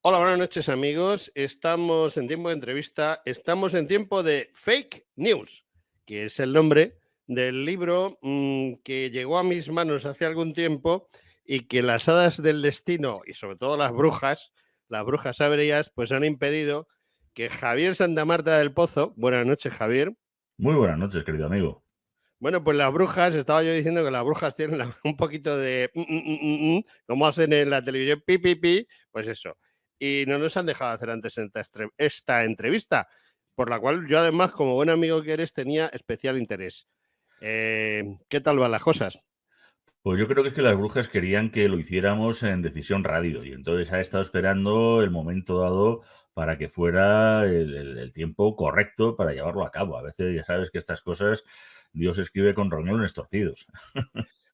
Hola, buenas noches amigos. Estamos en tiempo de entrevista, estamos en tiempo de fake news, que es el nombre del libro que llegó a mis manos hace algún tiempo y que las hadas del destino y sobre todo las brujas sabias, pues han impedido que Javier Santamarta del Pozo, buenas noches Javier. Muy buenas noches, querido amigo. Bueno, pues las brujas, estaba yo diciendo que las brujas tienen un poquito de como hacen en la televisión, pi, pi, pi, pues eso. Y no nos han dejado hacer antes esta entrevista, por la cual yo además, como buen amigo que eres, tenía especial interés. ¿Qué tal van las cosas? Pues yo creo que es que las brujas querían que lo hiciéramos en Decisión Radio y entonces ha estado esperando el momento dado para que fuera el tiempo correcto para llevarlo a cabo. A veces ya sabes que estas cosas Dios escribe con renglones torcidos.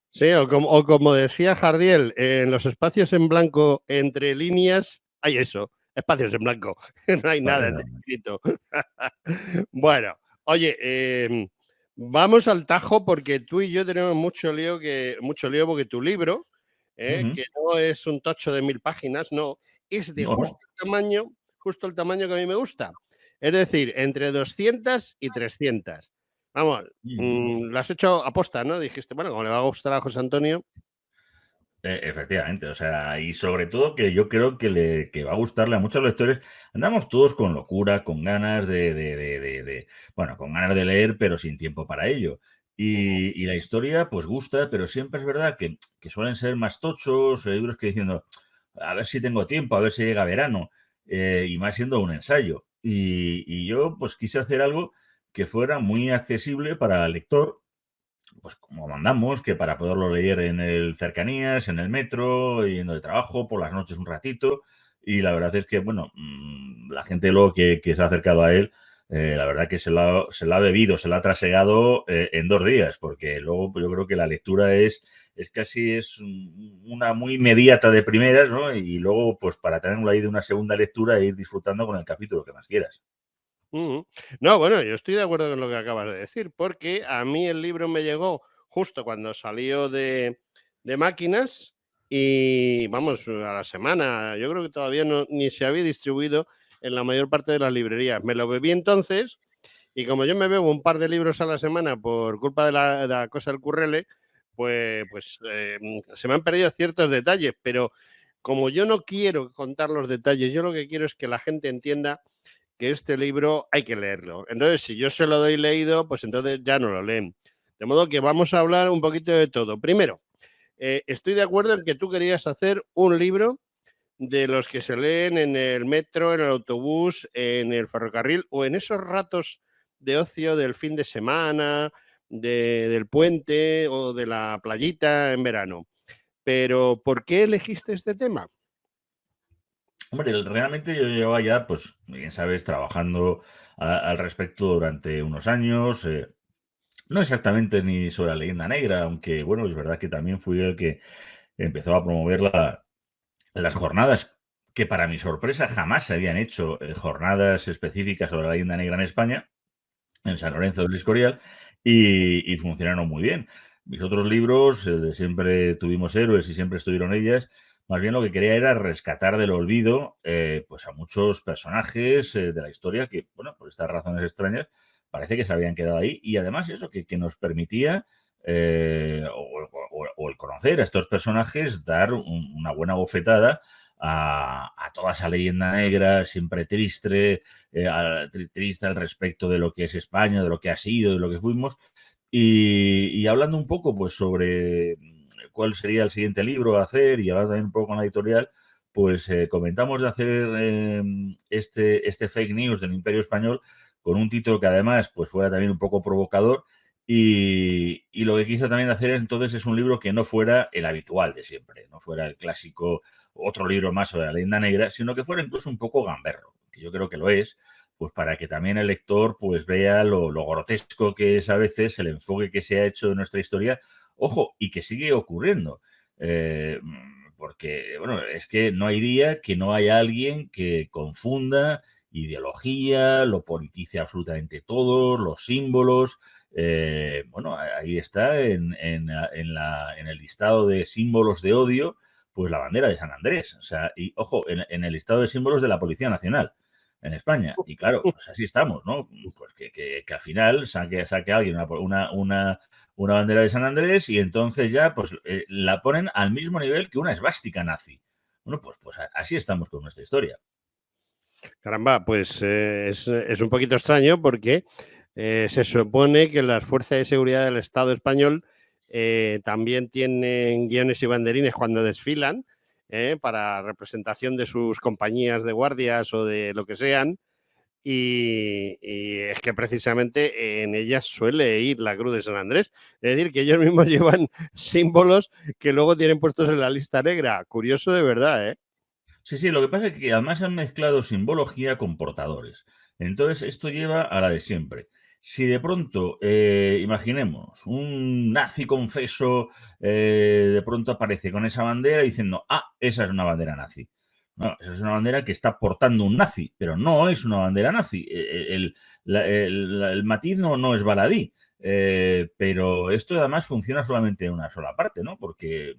Sí, o como decía Jardiel, en los espacios en blanco entre líneas hay eso, espacios en blanco, no hay nada escrito. Bueno, oye, vamos al tajo porque tú y yo tenemos mucho lío porque tu libro, Ujú. que no es un tocho de 1000 páginas, no, es de No, no. justo el tamaño que a mí me gusta. Es decir, entre 200 y 300. Vamos, Ujú. lo has hecho aposta, ¿no? Dijiste, bueno, como le va a gustar a José Antonio. Efectivamente, o sea, y sobre todo que yo creo que va a gustarle a muchos lectores. Andamos todos con locura, con ganas bueno, con ganas de leer, pero sin tiempo para ello. Y la historia, pues gusta, pero siempre es verdad que suelen ser más tochos, libros que diciendo, a ver si tengo tiempo, a ver si llega verano, y más siendo un ensayo. Y yo, pues quise hacer algo que fuera muy accesible para el lector, pues como mandamos, que para poderlo leer en el cercanías, en el metro, yendo de trabajo, por las noches un ratito. Y la verdad es que, bueno, la gente luego que se ha acercado a él, la verdad que se lo ha bebido, se lo ha trasegado en 2 días, porque luego pues, yo creo que la lectura es casi una muy inmediata de primeras, ¿no? Y luego, pues para tenerlo ahí de una segunda lectura e ir disfrutando con el capítulo que más quieras. Ujú. No, bueno, yo estoy de acuerdo con lo que acabas de decir, porque a mí el libro me llegó justo cuando salió de Máquinas y vamos, a la semana, yo creo que todavía no, ni se había distribuido en la mayor parte de las librerías. Me lo bebí entonces y como yo me bebo un par de libros a la semana por culpa de la cosa del currele, pues se me han perdido ciertos detalles, pero como yo no quiero contar los detalles, yo lo que quiero es que la gente entienda que este libro hay que leerlo. Entonces, si yo se lo doy leído, pues entonces ya no lo leen. De modo que vamos a hablar un poquito de todo. Primero, estoy de acuerdo en que tú querías hacer un libro de los que se leen en el metro, en el autobús, en el ferrocarril o en esos ratos de ocio del fin de semana, del puente o de la playita en verano. Pero, ¿por qué elegiste este tema? Hombre, realmente yo llevaba ya, pues, bien sabes, trabajando al respecto durante unos años. No exactamente ni sobre la leyenda negra, aunque bueno, es verdad que también fui el que empezó a promover las jornadas, que para mi sorpresa jamás se habían hecho jornadas específicas sobre la leyenda negra en España, en San Lorenzo del Escorial, y funcionaron muy bien. Mis otros libros, de Siempre tuvimos héroes y siempre estuvieron ellas, más bien lo que quería era rescatar del olvido pues a muchos personajes de la historia que, bueno, por estas razones extrañas, parece que se habían quedado ahí. Y además eso, que nos permitía, o el conocer a estos personajes, dar una buena bofetada a toda esa leyenda negra, siempre triste, triste al respecto de lo que es España, de lo que ha sido, de lo que fuimos. Y hablando un poco pues sobre cuál sería el siguiente libro a hacer y hablando también un poco con la editorial, pues comentamos de hacer este fake news del Imperio Español con un título que además pues fuera también un poco provocador y lo que quise también hacer entonces es un libro que no fuera el habitual de siempre, no fuera el clásico otro libro más sobre la leyenda negra, sino que fuera incluso un poco gamberro, que yo creo que lo es, pues para que también el lector pues vea lo grotesco que es a veces el enfoque que se ha hecho de nuestra historia, ojo, y que sigue ocurriendo. Porque, bueno, es que no hay día que no haya alguien que confunda ideología, lo politice absolutamente todo, los símbolos. Bueno, ahí está en el listado de símbolos de odio, pues la bandera de San Andrés. O sea, y ojo, en el listado de símbolos de la Policía Nacional en España. Y claro, pues así estamos, ¿no? Pues que al final saque alguien una bandera de San Andrés y entonces ya pues la ponen al mismo nivel que una esvástica nazi. Bueno, pues así estamos con nuestra historia. Caramba, pues es un poquito extraño porque se supone que las fuerzas de seguridad del Estado español también tienen guiones y banderines cuando desfilan para representación de sus compañías de guardias o de lo que sean. Y es que precisamente en ellas suele ir la Cruz de San Andrés. Es decir, que ellos mismos llevan símbolos que luego tienen puestos en la lista negra. Curioso de verdad, ¿eh? Sí, sí, lo que pasa es que además han mezclado simbología con portadores. Entonces, esto lleva a la de siempre. Si de pronto, imaginemos, un nazi confeso de pronto aparece con esa bandera diciendo, esa es una bandera nazi. No, esa es una bandera que está portando un nazi, pero no es una bandera nazi. El matiz no es baladí. Pero esto además funciona solamente en una sola parte, ¿no? Porque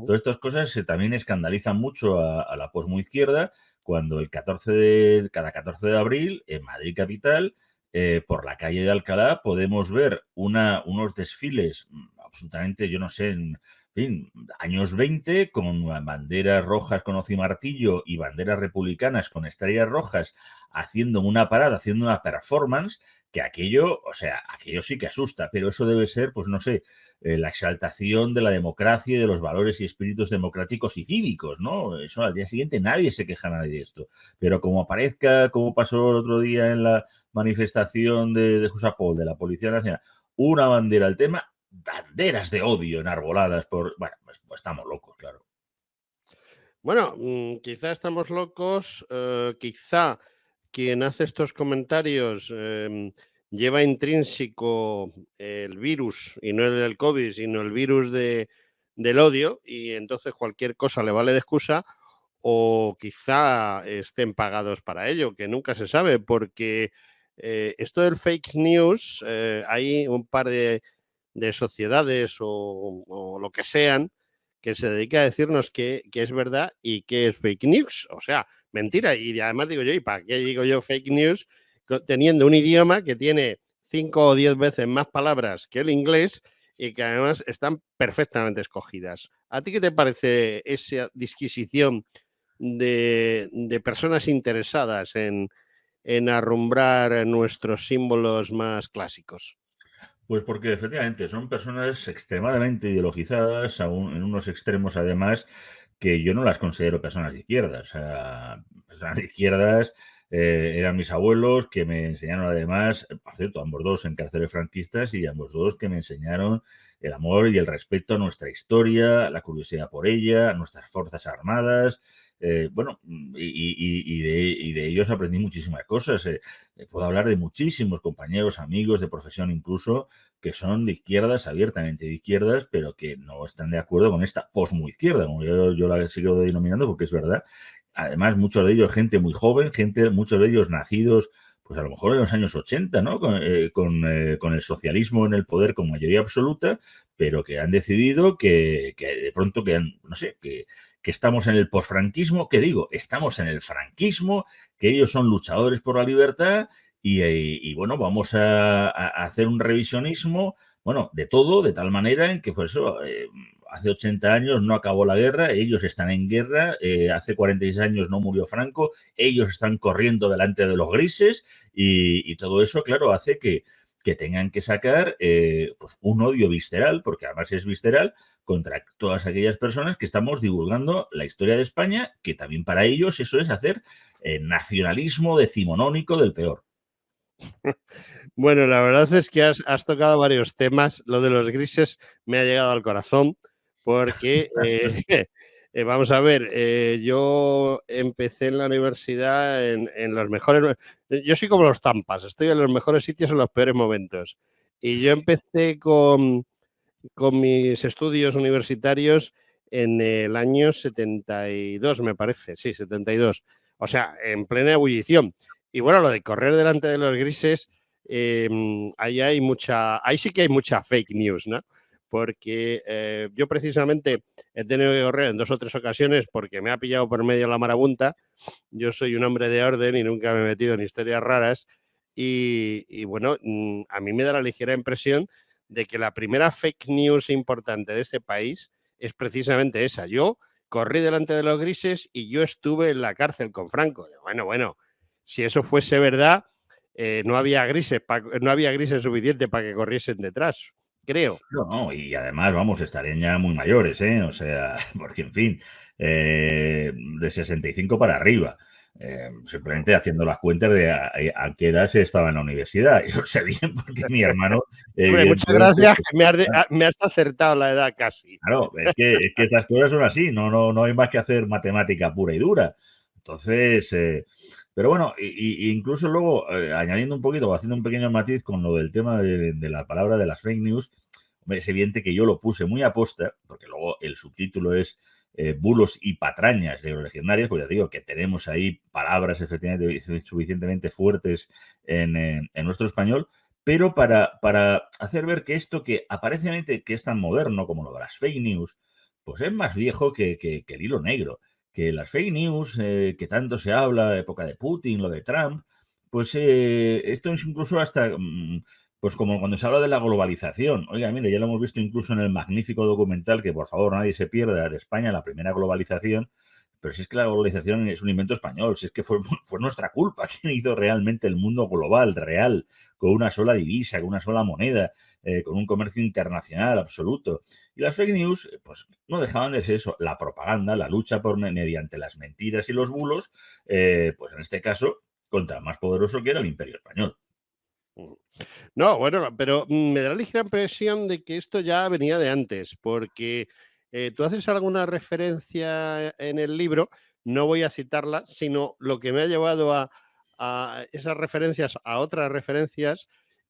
todas estas cosas también escandalizan mucho a la posmoizquierda cuando cada 14 de abril, en Madrid capital, por la calle de Alcalá, podemos ver unos desfiles absolutamente, yo no sé, en fin, años 20, con banderas rojas con hoz y martillo y banderas republicanas con estrellas rojas, haciendo una parada, haciendo una performance, que aquello, o sea, aquello sí que asusta, pero eso debe ser, pues no sé, la exaltación de la democracia y de los valores y espíritus democráticos y cívicos, ¿no? Eso al día siguiente nadie se queja nadie de esto. Pero como aparezca, como pasó el otro día en la manifestación de Jusapol, de la Policía Nacional, una bandera al tema, banderas de odio enarboladas por... Bueno, pues estamos locos, claro. Bueno, quizá estamos locos, quizá quien hace estos comentarios lleva intrínseco el virus, y no el del COVID, sino el virus del odio, y entonces cualquier cosa le vale de excusa, o quizá estén pagados para ello, que nunca se sabe, porque esto del fake news, hay un par de sociedades o lo que sean que se dedica a decirnos qué es verdad y qué es fake news. O sea, mentira. Y además digo yo, ¿y para qué digo yo fake news teniendo un idioma que tiene 5 o 10 veces más palabras que el inglés y que además están perfectamente escogidas? ¿A ti qué te parece esa disquisición de personas interesadas en arrumbrar nuestros símbolos más clásicos? Pues porque efectivamente son personas extremadamente ideologizadas, en unos extremos además que yo no las considero personas de izquierdas. O sea, personas de izquierdas eran mis abuelos que me enseñaron además, por cierto, ambos dos en cárceles franquistas y ambos dos que me enseñaron el amor y el respeto a nuestra historia, la curiosidad por ella, a nuestras fuerzas armadas. Bueno, y de ellos aprendí muchísimas cosas. Puedo hablar de muchísimos compañeros, amigos de profesión incluso, que son de izquierdas, abiertamente de izquierdas, pero que no están de acuerdo con esta posmoizquierda, como yo la sigo denominando, porque es verdad. Además, muchos de ellos, gente muy joven, muchos de ellos nacidos, pues a lo mejor en los años 80, ¿no? Con el socialismo en el poder con mayoría absoluta, pero que han decidido que de pronto no sé, que estamos en el posfranquismo, que digo, estamos en el franquismo, que ellos son luchadores por la libertad y bueno, vamos a hacer un revisionismo, bueno, de todo, de tal manera en que, por eso, hace 80 años no acabó la guerra, ellos están en guerra, hace 46 años no murió Franco, ellos están corriendo delante de los grises y todo eso, claro, hace que tengan que sacar pues un odio visceral, porque además es visceral, contra todas aquellas personas que estamos divulgando la historia de España, que también para ellos eso es hacer nacionalismo decimonónico del peor. Bueno, la verdad es que has tocado varios temas. Lo de los grises me ha llegado al corazón porque, vamos a ver, yo empecé en la universidad en los mejores... Yo soy como los Tampas, estoy en los mejores sitios en los peores momentos. Y yo empecé con mis estudios universitarios en el año 72, me parece, sí, 72. O sea, en plena ebullición. Y bueno, lo de correr delante de los grises, ahí sí que hay mucha fake news, ¿no? porque yo precisamente he tenido que correr en 2 o 3 ocasiones porque me ha pillado por medio la marabunta. Yo soy un hombre de orden y nunca me he metido en historias raras. Y bueno, a mí me da la ligera impresión de que la primera fake news importante de este país es precisamente esa. Yo corrí delante de los grises y yo estuve en la cárcel con Franco. Bueno, si eso fuese verdad, no había grises suficiente para que corriesen detrás, creo. No, no, y además, vamos, estarían ya muy mayores, ¿eh? O sea, porque en fin, de 65 para arriba. Simplemente haciendo las cuentas de a qué edad se estaba en la universidad. Y lo sé bien porque mi hermano, Hombre, muchas evidentemente, gracias, pues, que me has acertado la edad casi. claro, es que estas cosas son así, no hay más que hacer matemática pura y dura. Entonces, pero bueno, incluso luego, añadiendo un poquito o haciendo un pequeño matiz con lo del tema de la palabra de las fake news, hombre, es evidente que yo lo puse muy a posta, porque luego el subtítulo es bulos y patrañas de los legendarios, pues ya digo que tenemos ahí palabras efectivamente suficientemente fuertes en nuestro español, pero para hacer ver que esto que aparentemente que es tan moderno como lo de las fake news, pues es más viejo que el hilo negro. Que las fake news, que tanto se habla, época de Putin, lo de Trump, pues esto es incluso hasta, pues como cuando se habla de la globalización. Oiga, mire, ya lo hemos visto incluso en el magnífico documental, que por favor nadie se pierda, de España, la primera globalización, pero si es que la globalización es un invento español, si es que fue nuestra culpa quien hizo realmente el mundo global, real, con una sola divisa, con una sola moneda, con un comercio internacional absoluto. Y las fake news, pues no dejaban de ser eso, la propaganda, la lucha mediante las mentiras y los bulos, pues en este caso, contra el más poderoso que era el Imperio Español. No, bueno, pero me da la ligera impresión de que esto ya venía de antes, porque tú haces alguna referencia en el libro, no voy a citarla, sino lo que me ha llevado a esas referencias, a otras referencias,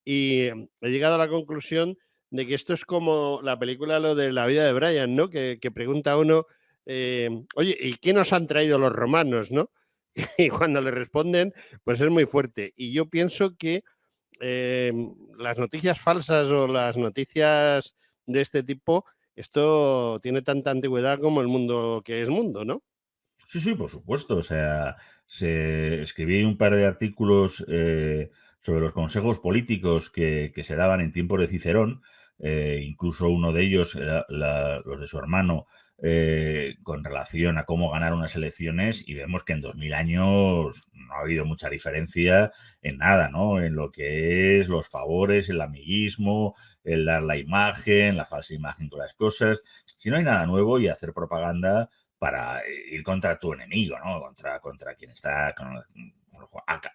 y he llegado a la conclusión de que esto es como la película Lo de la vida de Brian, ¿no? Que pregunta a uno, oye, ¿y qué nos han traído los romanos, no? Y cuando le responden, pues es muy fuerte. Y yo pienso que las noticias falsas o las noticias de este tipo, esto tiene tanta antigüedad como el mundo que es mundo, ¿no? Sí, sí, por supuesto. O sea, escribí un par de artículos sobre los consejos políticos que se daban en tiempos de Cicerón. Incluso uno de ellos era los de su hermano con relación a cómo ganar unas elecciones y vemos que en 2000 años no ha habido mucha diferencia en nada, ¿no? En lo que es los favores, el amiguismo, el dar la imagen, la falsa imagen con las cosas. Si no hay nada nuevo y hacer propaganda para ir contra tu enemigo, ¿no? Contra quien está,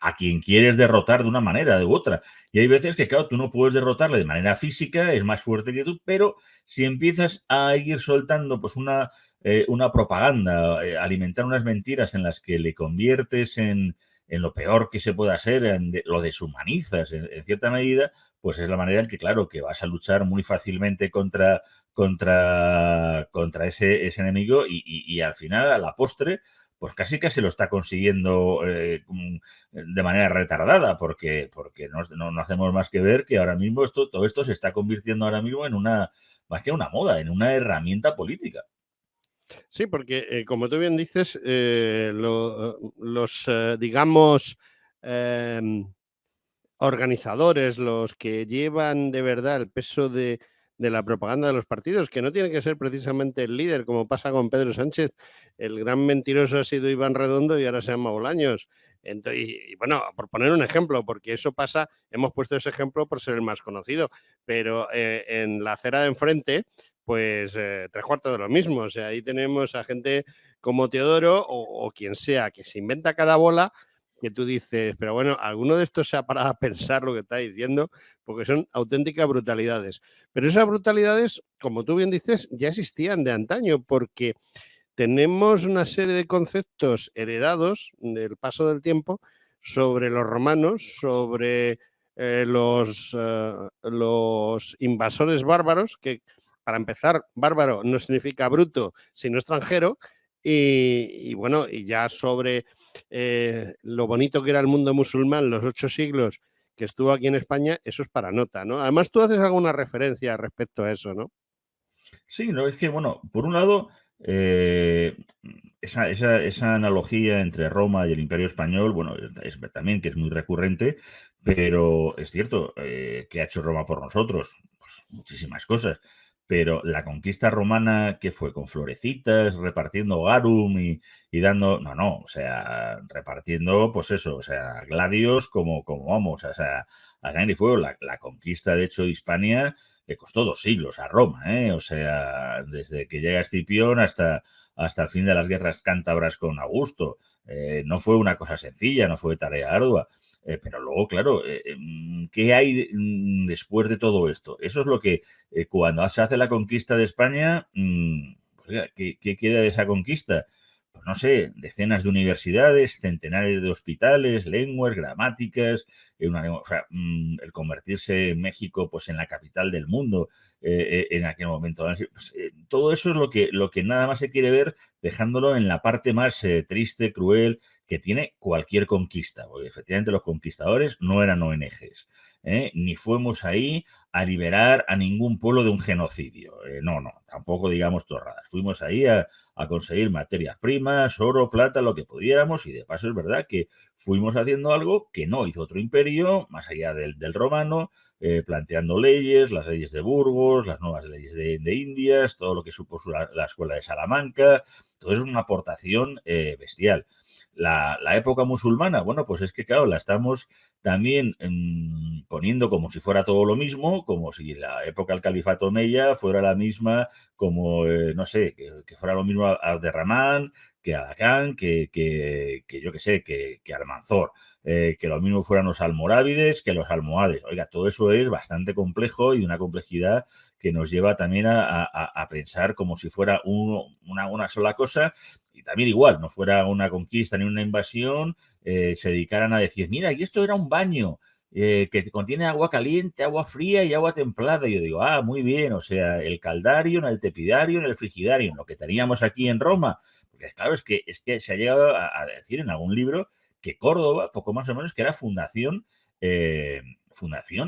a quien quieres derrotar de una manera u otra. Y hay veces que, claro, tú no puedes derrotarle de manera física, es más fuerte que tú, pero si empiezas a ir soltando pues una propaganda, alimentar unas mentiras en las que le conviertes en lo peor que se pueda hacer, lo deshumanizas en cierta medida, pues es la manera en que, claro, que vas a luchar muy fácilmente contra ese enemigo y al final, a la postre, pues casi lo está consiguiendo de manera retardada, porque no hacemos más que ver que ahora mismo todo esto se está convirtiendo ahora mismo en más que una moda, en una herramienta política. Sí, porque como tú bien dices, los, digamos, em, organizadores, los que llevan de verdad el peso de la propaganda de los partidos, que no tiene que ser precisamente el líder, como pasa con Pedro Sánchez. El gran mentiroso ha sido Iván Redondo y ahora se llama Bolaños. Y bueno, por poner un ejemplo, porque eso pasa, hemos puesto ese ejemplo por ser el más conocido, pero en la acera de enfrente, pues 3/4 de lo mismo. O sea, ahí tenemos a gente como Teodoro o quien sea, que se inventa cada bola que tú dices, pero bueno, alguno de estos se ha parado a pensar lo que está diciendo, porque son auténticas brutalidades. Pero esas brutalidades, como tú bien dices, ya existían de antaño, porque tenemos una serie de conceptos heredados del paso del tiempo sobre los romanos, sobre los invasores bárbaros, que para empezar, bárbaro no significa bruto, sino extranjero, y bueno, y ya sobre lo bonito que era el mundo musulmán, los 8 siglos que estuvo aquí en España, eso es para nota, ¿no? Además, tú haces alguna referencia respecto a eso, ¿no? Sí, no, es que, bueno, por un lado, eh, esa analogía entre Roma y el Imperio Español, bueno, también que es muy recurrente, pero es cierto que ha hecho Roma por nosotros, pues muchísimas cosas. Pero la conquista romana, que fue con florecitas, repartiendo garum y dando. No, no, o sea, repartiendo, pues eso, o sea, gladios como vamos, o sea, a cañón y fuego. La conquista, de hecho, de Hispania le costó 2 siglos a Roma, ¿eh? O sea, desde que llega Escipión hasta el fin de las guerras cántabras con Augusto. No fue una cosa sencilla, no fue tarea ardua. Pero luego, claro, ¿qué hay después de todo esto? Eso es lo que cuando se hace la conquista de España, oiga, ¿qué queda de esa conquista? Pues no sé, decenas de universidades, centenares de hospitales, lenguas, gramáticas, o sea, el convertirse en México pues en la capital del mundo en aquel momento. Pues, todo eso es lo que nada más se quiere ver, dejándolo en la parte más triste, cruel que tiene cualquier conquista, porque efectivamente los conquistadores no eran ONGs, ni fuimos ahí a liberar a ningún pueblo de un genocidio. No, no, tampoco digamos torradas. Fuimos ahí a conseguir materias primas, oro, plata, lo que pudiéramos, y de paso es verdad que fuimos haciendo algo que no hizo otro imperio, más allá del romano, planteando leyes, las leyes de Burgos, las nuevas leyes de Indias, todo lo que supuso la escuela de Salamanca, todo eso es una aportación bestial. La época musulmana, bueno, pues es que claro, la estamos también poniendo como si fuera todo lo mismo, como si la época del califato omeya fuera la misma, como, no sé, que fuera lo mismo Abderramán, que Alacán, que yo qué sé, que Almanzor, que lo mismo fueran los almorávides que los almohades. Oiga, todo eso es bastante complejo y una complejidad que nos lleva también a pensar como si fuera una sola cosa y también igual, no fuera una conquista ni una invasión, se dedicaran a decir, mira, y esto era un baño que contiene agua caliente, agua fría y agua templada. Y yo digo, ah, muy bien, o sea, el caldario, el tepidario, el frigidario, lo que teníamos aquí en Roma. Porque claro, es que se ha llegado a decir en algún libro que Córdoba, poco más o menos, que era fundación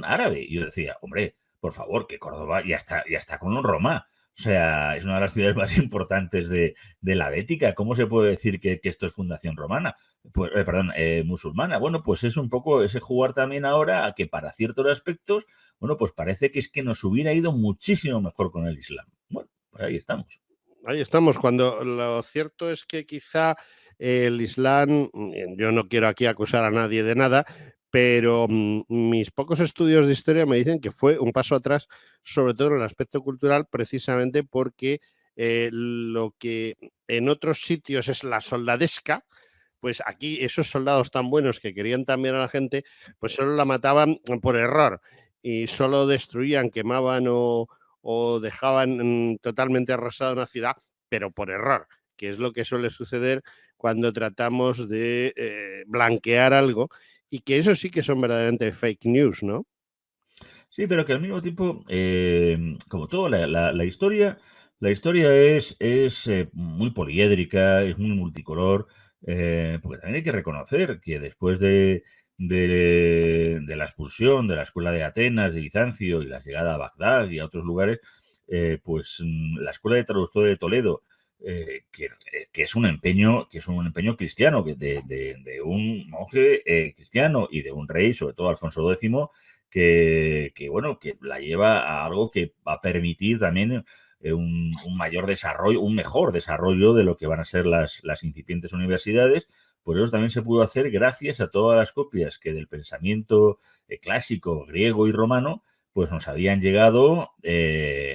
árabe. Y yo decía, hombre, por favor, que Córdoba ya está con un Roma. O sea, es una de las ciudades más importantes de la Bética. ¿Cómo se puede decir que esto es fundación romana? Pues, perdón, musulmana. Bueno, pues es un poco ese jugar también ahora a que para ciertos aspectos, bueno, pues parece que es que nos hubiera ido muchísimo mejor con el Islam. Bueno, pues ahí estamos. Ahí estamos, cuando lo cierto es que quizá el Islam, yo no quiero aquí acusar a nadie de nada, pero mis pocos estudios de historia me dicen que fue un paso atrás, sobre todo en el aspecto cultural, precisamente porque lo que en otros sitios es la soldadesca, pues aquí esos soldados tan buenos que querían también a la gente, pues solo la mataban por error y solo destruían, quemaban o dejaban totalmente arrasada una ciudad, pero por error, que es lo que suele suceder cuando tratamos de blanquear algo y que eso sí que son verdaderamente fake news, ¿no? Sí, pero que al mismo tiempo, como todo, la historia es muy poliédrica, es muy multicolor, porque también hay que reconocer que después de la expulsión de la escuela de Atenas, de Bizancio y la llegada a Bagdad y a otros lugares, pues la escuela de traductor de Toledo, que es un empeño cristiano, de un monje cristiano y de un rey, sobre todo Alfonso X, bueno, que la lleva a algo que va a permitir también un mayor desarrollo, un mejor desarrollo de lo que van a ser las incipientes universidades. Por eso también se pudo hacer gracias a todas las copias que del pensamiento clásico, griego y romano, pues nos habían llegado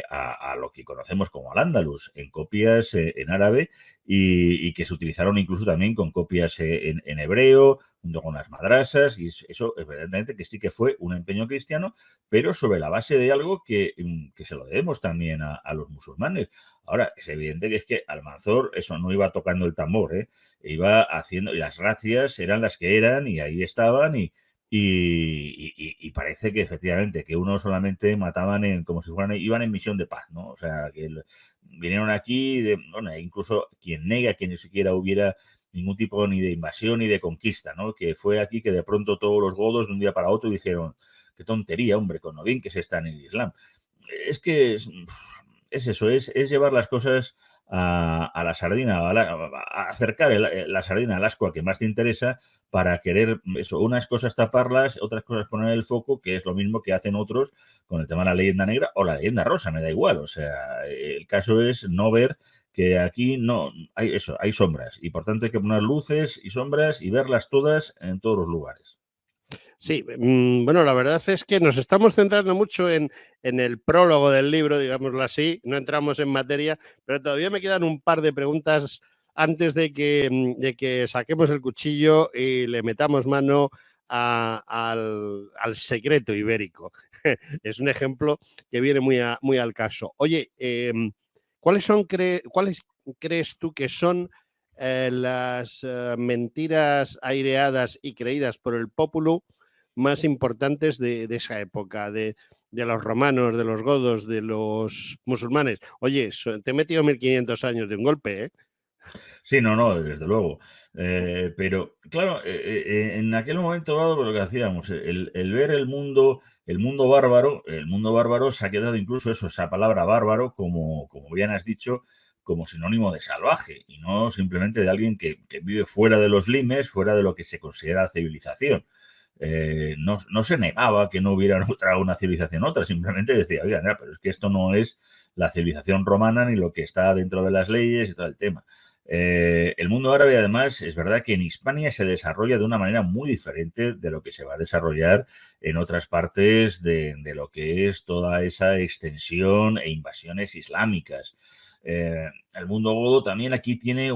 a lo que conocemos como al-Ándalus, en copias en árabe y que se utilizaron incluso también con copias en hebreo, junto con las madrasas, y eso evidentemente que sí que fue un empeño cristiano, pero sobre la base de algo que se lo debemos también a los musulmanes. Ahora, es evidente que es que Almanzor eso no iba tocando el tambor, iba haciendo, y las razias eran las que eran, y ahí estaban, y parece que efectivamente que uno solamente mataban como si fueran, iban en misión de paz, ¿no? O sea, que vinieron aquí, bueno, incluso quien nega que ni siquiera hubiera ningún tipo ni de invasión ni de conquista, ¿no? Que fue aquí que de pronto todos los godos de un día para otro dijeron, qué tontería, hombre, con lo bien que se está en el Islam. Es que es eso, es llevar las cosas a la sardina, a acercar la sardina al ascua que más te interesa para querer eso, unas cosas taparlas, otras cosas poner el foco, que es lo mismo que hacen otros con el tema de la leyenda negra o la leyenda rosa, me da igual. O sea, el caso es no ver que aquí no hay eso, hay sombras y por tanto hay que poner luces y sombras y verlas todas en todos los lugares. Sí, bueno, la verdad es que nos estamos centrando mucho en el prólogo del libro, digámoslo así, no entramos en materia, pero todavía me quedan un par de preguntas antes de que saquemos el cuchillo y le metamos mano al secreto ibérico. Es un ejemplo que viene muy al caso. Oye, ¿cuáles crees tú que son las mentiras aireadas y creídas por el pópulo más importantes de esa época, de los romanos, de los godos, de los musulmanes? Oye, te he metido 1500 años de un golpe, ¿eh? Sí, no, no, desde luego. Pero claro, en aquel momento dado, pues, lo que hacíamos, el ver el mundo bárbaro se ha quedado incluso eso, esa palabra bárbaro, como bien has dicho, como sinónimo de salvaje, y no simplemente de alguien que vive fuera de los limes, fuera de lo que se considera civilización. No se negaba que no hubiera una civilización otra, simplemente decía, oiga, mira, pero es que esto no es la civilización romana ni lo que está dentro de las leyes y todo el tema. El mundo árabe, además, es verdad que en Hispania se desarrolla de una manera muy diferente de lo que se va a desarrollar en otras partes lo que es toda esa extensión e invasiones islámicas. El mundo godo también aquí tiene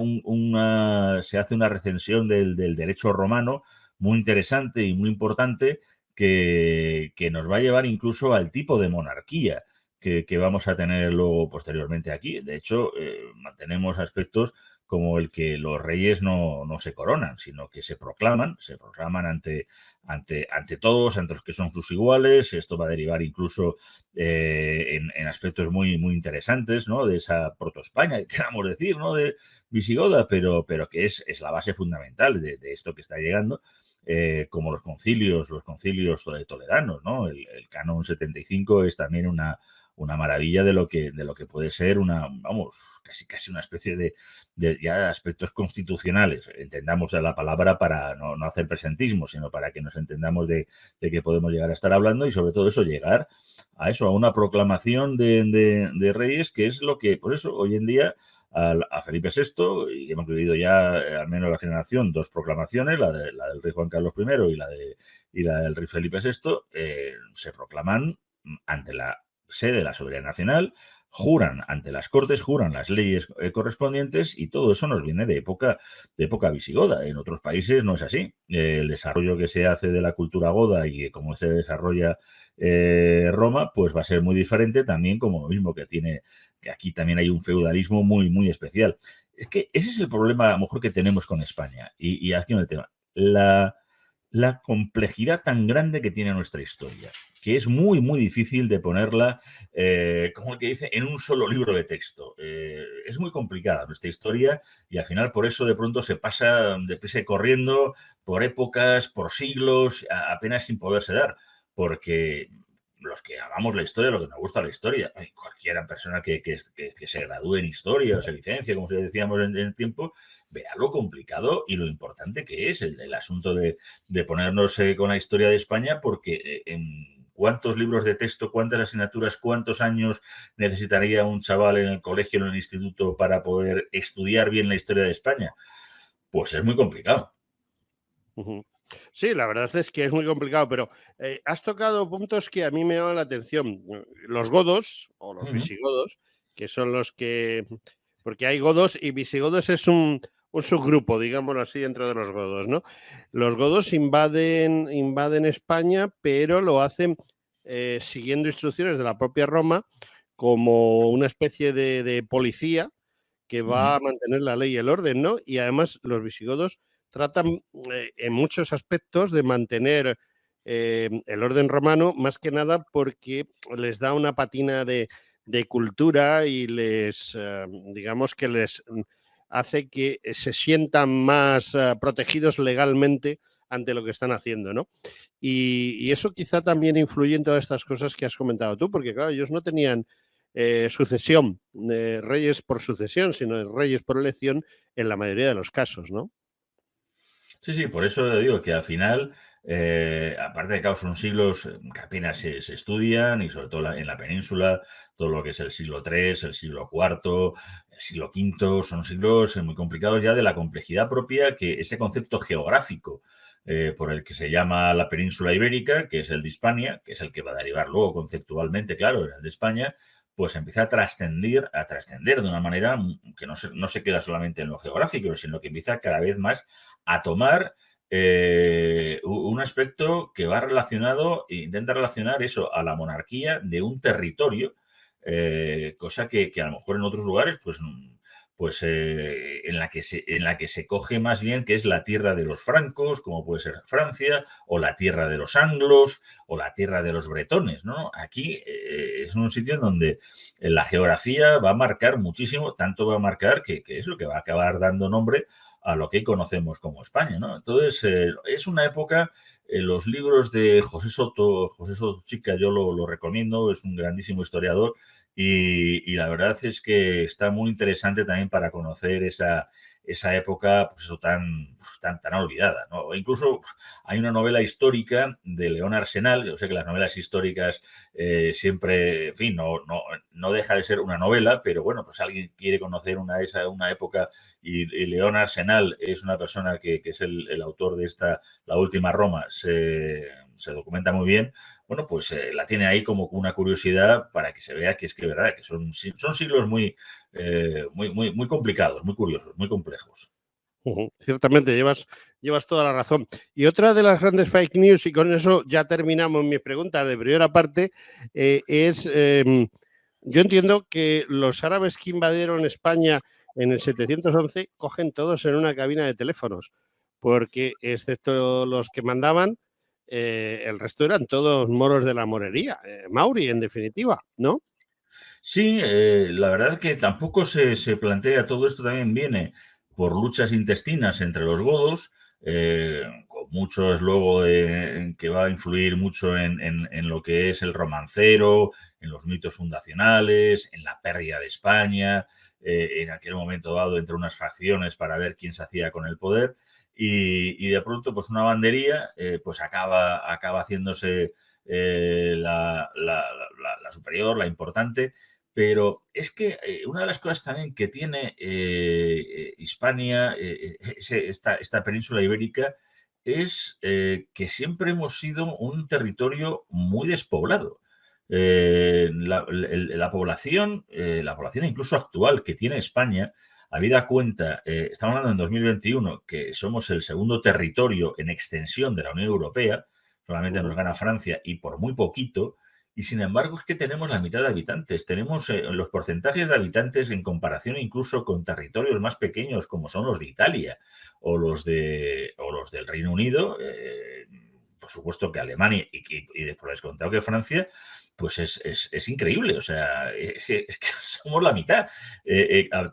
se hace una recensión del derecho romano muy interesante y muy importante que nos va a llevar incluso al tipo de monarquía que vamos a tener luego posteriormente aquí. De hecho, mantenemos aspectos como el que los reyes no se coronan, sino que se proclaman ante todos, ante los que son sus iguales. Esto va a derivar incluso en aspectos muy, muy interesantes, ¿no? De esa proto-España, queramos decir, ¿no? De visigoda, pero que es la base fundamental de esto que está llegando. Como los concilios toledanos, ¿no? El Canon 75 es también una maravilla de lo que puede ser vamos, casi una especie de ya aspectos constitucionales. Entendamos la palabra para no hacer presentismo, sino para que nos entendamos de qué podemos llegar a estar hablando y sobre todo eso, llegar a una proclamación de reyes, que es lo que, por eso, hoy en día a Felipe VI, y hemos vivido ya, al menos la generación, dos proclamaciones, la del rey Juan Carlos I y la del rey Felipe VI, se proclaman ante la sede de la soberanía nacional, juran ante las Cortes, juran las leyes correspondientes y todo eso nos viene de época visigoda. En otros países no es así. El desarrollo que se hace de la cultura goda y de cómo se desarrolla Roma, pues va a ser muy diferente también, como lo mismo que aquí también hay un feudalismo muy, muy especial. Es que ese es el problema a lo mejor que tenemos con España. Y aquí en el tema. La complejidad tan grande que tiene nuestra historia, que es muy, muy difícil de ponerla, como el que dice, en un solo libro de texto. Es muy complicada nuestra historia y al final por eso de pronto se pasa deprisa y corriendo por épocas, por siglos, apenas sin poderse dar, porque los que amamos la historia, lo que nos gusta la historia, cualquiera persona que se gradúe en historia o se licencie, como decíamos en el tiempo, verá lo complicado y lo importante que es el asunto de ponernos con la historia de España, porque en cuántos libros de texto, cuántas asignaturas, cuántos años necesitaría un chaval en el colegio o en el instituto para poder estudiar bien la historia de España. Pues es muy complicado. Sí, la verdad es que es muy complicado, pero has tocado puntos que a mí me llaman la atención. Los godos o los visigodos, que son los que... Porque hay godos y visigodos es un subgrupo, digámoslo así, dentro de los godos, ¿no? Los godos invaden España, pero lo hacen siguiendo instrucciones de la propia Roma como una especie de policía que va a mantener la ley y el orden, ¿no? Y además los visigodos tratan en muchos aspectos de mantener el orden romano, más que nada porque les da una patina de cultura y digamos que les hace que se sientan más protegidos legalmente ante lo que están haciendo, ¿no? Y eso quizá también influye en todas estas cosas que has comentado tú, porque claro, ellos no tenían sucesión, reyes por sucesión, sino de reyes por elección en la mayoría de los casos, ¿no? Sí, sí, por eso digo que al final, aparte de que son siglos que apenas se estudian y sobre todo en la península, todo lo que es el siglo III, el siglo IV, el siglo V, son siglos muy complicados ya de la complejidad propia que ese concepto geográfico por el que se llama la península ibérica, que es el de Hispania, que es el que va a derivar luego conceptualmente, claro, en el de España, pues empieza a trascender de una manera que no se queda solamente en lo geográfico, sino que empieza cada vez más a tomar un aspecto que va relacionado, e intenta relacionar eso a la monarquía de un territorio, cosa que a lo mejor en otros lugares, en la que se coge más bien que es la tierra de los francos, como puede ser Francia, o la tierra de los anglos, o la tierra de los bretones, ¿no? Aquí es un sitio en donde la geografía va a marcar muchísimo, tanto va a marcar que es lo que va a acabar dando nombre a lo que conocemos como España, ¿no? Entonces, es una época, los libros de José Soto Chica, yo lo recomiendo, es un grandísimo historiador y la verdad es que está muy interesante también para conocer esa época pues eso, tan olvidada, ¿no? Incluso hay una novela histórica de León Arsenal, yo sé que las novelas históricas siempre, en fin, no deja de ser una novela, pero bueno, pues alguien quiere conocer una época y León Arsenal es una persona que es el autor de La Última Roma, se documenta muy bien, bueno, pues la tiene ahí como una curiosidad para que se vea que es que verdad, que son siglos muy complicados, muy curiosos, muy complejos. Ciertamente, llevas toda la razón. Y otra de las grandes fake news, y con eso ya terminamos mis preguntas de primera parte, es, yo entiendo que los árabes que invadieron España en el 711 cogen todos en una cabina de teléfonos, porque excepto los que mandaban, el resto eran todos moros de la morería, Mauri en definitiva, ¿no? Sí, la verdad que tampoco se plantea, todo esto también viene por luchas intestinas entre los godos, con muchos luego que va a influir mucho en lo que es el romancero, en los mitos fundacionales, en la pérdida de España, en aquel momento dado entre unas facciones para ver quién se hacía con el poder y de pronto pues una bandería pues acaba haciéndose la superior, la importante, pero es que una de las cosas también que tiene Hispania, esta península ibérica, es que siempre hemos sido un territorio muy despoblado. La población incluso actual que tiene España, habida cuenta, estamos hablando en 2021, que somos el segundo territorio en extensión de la Unión Europea, solamente nos gana Francia y por muy poquito, y sin embargo es que tenemos la mitad de habitantes. Tenemos los porcentajes de habitantes en comparación incluso con territorios más pequeños como son los de Italia o los del Reino Unido. Por supuesto que Alemania y por descontado que Francia, pues es increíble. O sea, es que somos la mitad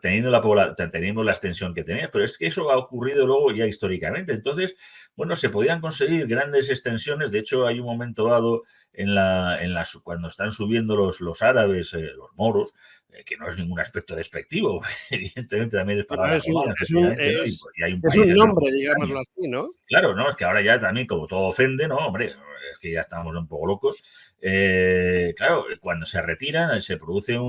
teniendo la extensión que tenía. Pero es que eso ha ocurrido luego ya históricamente. Entonces, bueno, se podían conseguir grandes extensiones. De hecho, hay un momento dado cuando están subiendo los árabes, los moros, que no es ningún aspecto despectivo, evidentemente también es Bueno, palabra romana, efectivamente, ¿no? Y hay un es país un que es Gran nombre, Bretaña. digámoslo así, ¿no? Claro, ¿no? Es que ahora ya también, como todo ofende, ¿no? Hombre, es que ya estamos un poco locos. Claro, cuando se retiran, se produce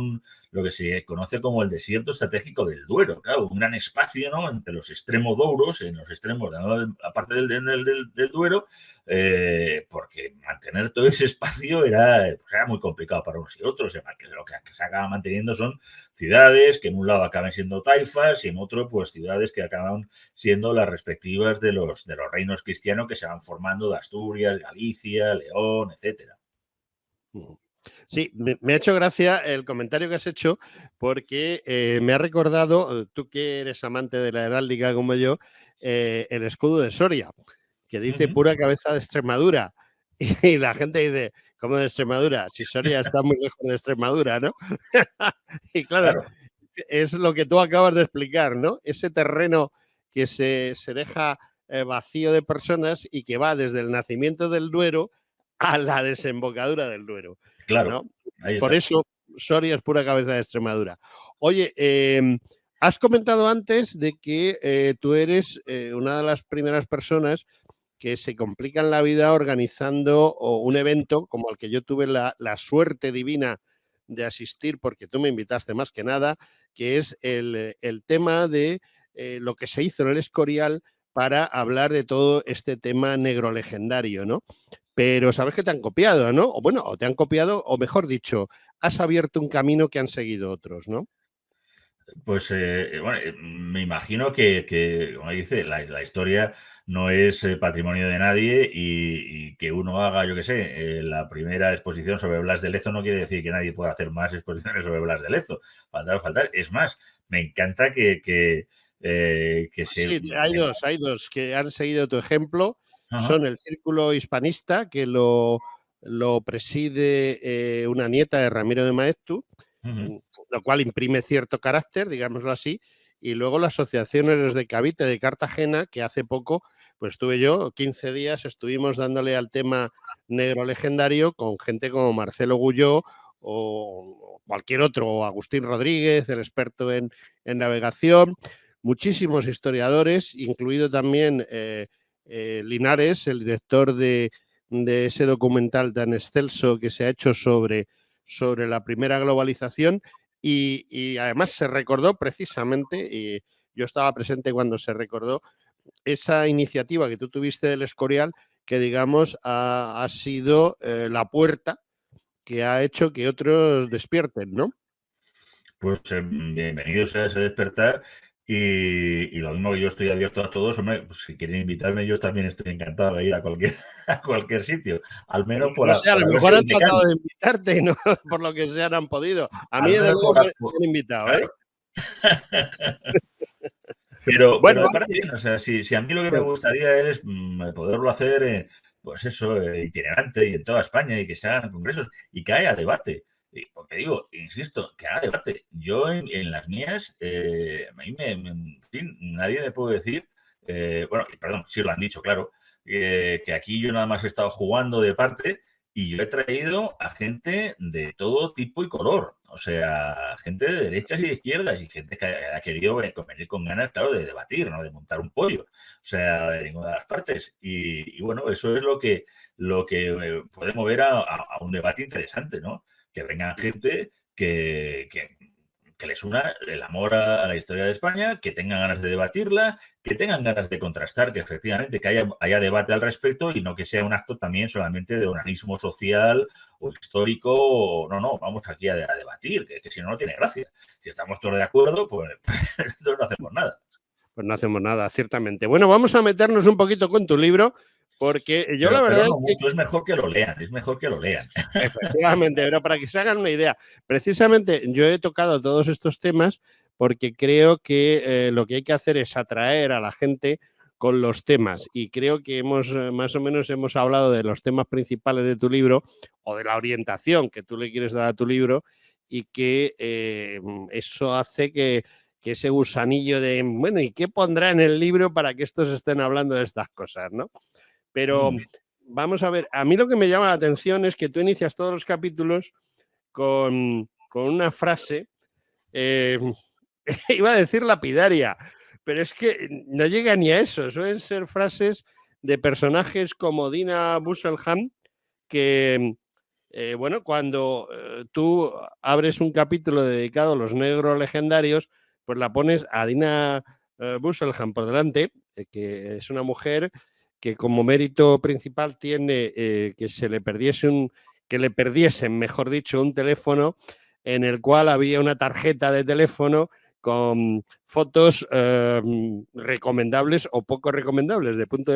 lo que se conoce como el desierto estratégico del Duero, claro, un gran espacio, ¿no? Entre los extremos douros, en los extremos, ¿no? Aparte del Duero, porque mantener todo ese espacio era muy complicado para unos y otros. Que lo que se acaba manteniendo son ciudades que en un lado acaban siendo taifas y en otro, pues ciudades que acaban siendo las respectivas de los reinos cristianos que se van formando de Asturias, Galicia, León, etcétera. Sí, me ha hecho gracia el comentario que has hecho porque me ha recordado, tú que eres amante de la heráldica como yo, el escudo de Soria, que dice pura cabeza de Extremadura. Y la gente dice, ¿cómo de Extremadura? Si Soria está muy lejos de Extremadura, ¿no? Y claro, Claro, es lo que tú acabas de explicar, ¿no? Ese terreno que se deja vacío de personas y que va desde el nacimiento del Duero a la desembocadura del Duero, claro, ¿no? ahí Por está. eso, Soria es pura cabeza de Extremadura. Oye, has comentado antes de que tú eres una de las primeras personas que se complican la vida organizando un evento como el que yo tuve la suerte divina de asistir, porque tú me invitaste más que nada, que es el tema de lo que se hizo en el Escorial para hablar de todo este tema negro legendario, ¿no? Pero sabes que te han copiado, ¿no? O bueno, o te han copiado, o mejor dicho, has abierto un camino que han seguido otros, ¿no? Pues bueno, me imagino que, como dice, la historia no es patrimonio de nadie y que uno haga, yo qué sé, la primera exposición sobre Blas de Lezo no quiere decir que nadie pueda hacer más exposiciones sobre Blas de Lezo. Faltar o faltar. Es más, me encanta que se... Sí, hay dos que han seguido tu ejemplo. Ajá, Son el Círculo Hispanista, que lo preside una nieta de Ramiro de Maeztu, ujú, lo cual imprime cierto carácter, digámoslo así, y luego la Asociación Héroes de Cavite de Cartagena, que hace poco, pues estuve yo, 15 días, estuvimos dándole al tema negro legendario con gente como Marcelo Gulló o cualquier otro, o Agustín Rodríguez, el experto en navegación, muchísimos historiadores, incluido también Linares, el director de ese documental tan excelso que se ha hecho sobre la primera globalización y además se recordó precisamente, y yo estaba presente cuando se recordó, esa iniciativa que tú tuviste del Escorial, que digamos ha sido la puerta que ha hecho que otros despierten, ¿no? pues bienvenidos a ese despertar y lo mismo que yo estoy abierto a todos, hombre, pues si quieren invitarme yo también estoy encantado de ir a cualquier, a cualquier sitio, al Pues menos no sé, a lo por ver mejor el han decano, tratado de invitarte y no por lo que sea no han podido. A mí, al desde menos luego, me han invitado, ¿eh? claro. Pero Bueno, me parece bien, o sea, si a mí lo que me gustaría es poderlo hacer, pues eso, itinerante y en toda España y que se hagan congresos y que haya debate. Porque digo, insisto, que haya debate. Yo en las mías, a mí en fin, nadie me puede decir, bueno, perdón, sí lo han dicho, claro, que aquí yo nada más he estado jugando de parte y yo he traído a gente de todo tipo y color, o sea, gente de derechas y de izquierdas y gente que ha querido venir con ganas, claro, de debatir, ¿no? De montar un pollo, o sea, de ninguna de las partes. Y bueno, eso es lo que puede mover a un debate interesante, ¿no? Que vengan gente que les una el amor a la historia de España, que tengan ganas de debatirla, que tengan ganas de contrastar, que efectivamente que haya debate al respecto y no que sea un acto también solamente de organismo social o histórico. No, no, vamos aquí a debatir, que si no, no tiene gracia. Si estamos todos de acuerdo, pues entonces no hacemos nada. Pues no hacemos nada, ciertamente. Bueno, vamos a meternos un poquito con tu libro, porque yo la Pero verdad es no que, mucho, es mejor que lo lean, es mejor que lo lean. efectivamente, pero para que se hagan una idea, precisamente yo he tocado todos estos temas porque creo que lo que hay que hacer es atraer a la gente con los temas y creo que hemos más o menos hemos hablado de los temas principales de tu libro o de la orientación que tú le quieres dar a tu libro y que eso hace que ese gusanillo de, bueno, ¿y qué pondrá en el libro para que estos estén hablando de estas cosas, ¿no? Pero vamos a ver, a mí lo que me llama la atención es que tú inicias todos los capítulos con una frase, eh, iba a decir lapidaria, pero es que no llega ni a eso, suelen ser frases de personajes como Dina Busselham, que, bueno, cuando tú abres un capítulo dedicado a los negros legendarios, pues la pones a Dina Busselham por delante, que es una mujer que como mérito principal tiene que se le perdiese que le perdiesen, mejor dicho, un teléfono en el cual había una tarjeta de teléfono con fotos recomendables o poco recomendables, depende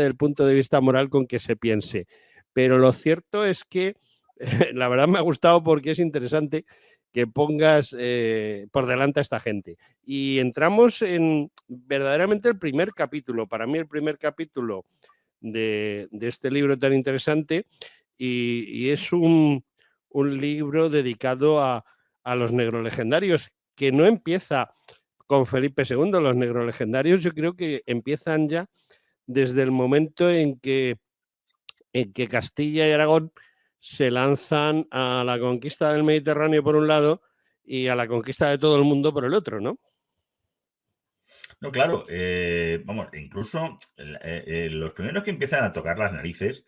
del punto de vista moral con que se piense. Pero lo cierto es que la verdad me ha gustado porque es interesante que pongas por delante a esta gente. Y entramos en verdaderamente el primer capítulo, para mí el primer capítulo de este libro tan interesante y es un libro dedicado a los negros legendarios, que no empieza con Felipe II. Los negros legendarios yo creo que empiezan ya desde el momento en que Castilla y Aragón se lanzan a la conquista del Mediterráneo por un lado y a la conquista de todo el mundo por el otro, ¿no? No, claro, vamos, incluso los primeros que empiezan a tocar las narices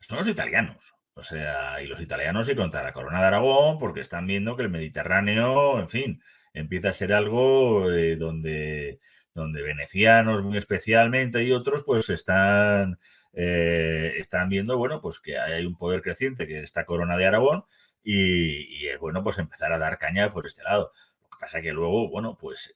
son los italianos. O sea, y los italianos y contra la Corona de Aragón, porque están viendo que el Mediterráneo, en fin, empieza a ser algo donde venecianos muy especialmente y otros, pues están viendo, bueno, pues que hay un poder creciente que es esta Corona de Aragón y es bueno, pues empezar a dar caña por este lado. Lo que pasa que luego, bueno, pues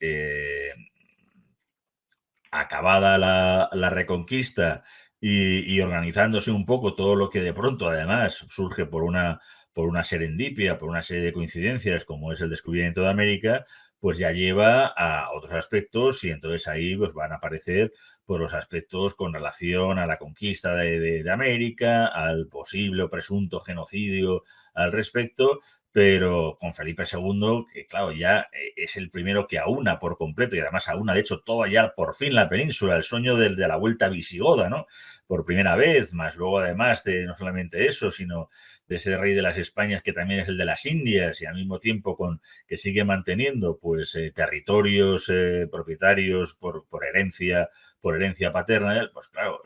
acabada la reconquista y organizándose un poco todo lo que de pronto además surge por una serendipia, por una serie de coincidencias como es el descubrimiento de América, pues ya lleva a otros aspectos y entonces ahí pues van a aparecer pues, los aspectos con relación a la conquista de América, al posible o presunto genocidio al respecto, pero con Felipe II, que claro, ya es el primero que aúna por completo, y además aúna, de hecho, toda ya por fin la península, el sueño de la vuelta visigoda, ¿no? Por primera vez, más luego además de no solamente eso, sino de ese rey de las Españas que también es el de las Indias y al mismo tiempo que sigue manteniendo pues territorios propietarios por herencia paterna, pues claro,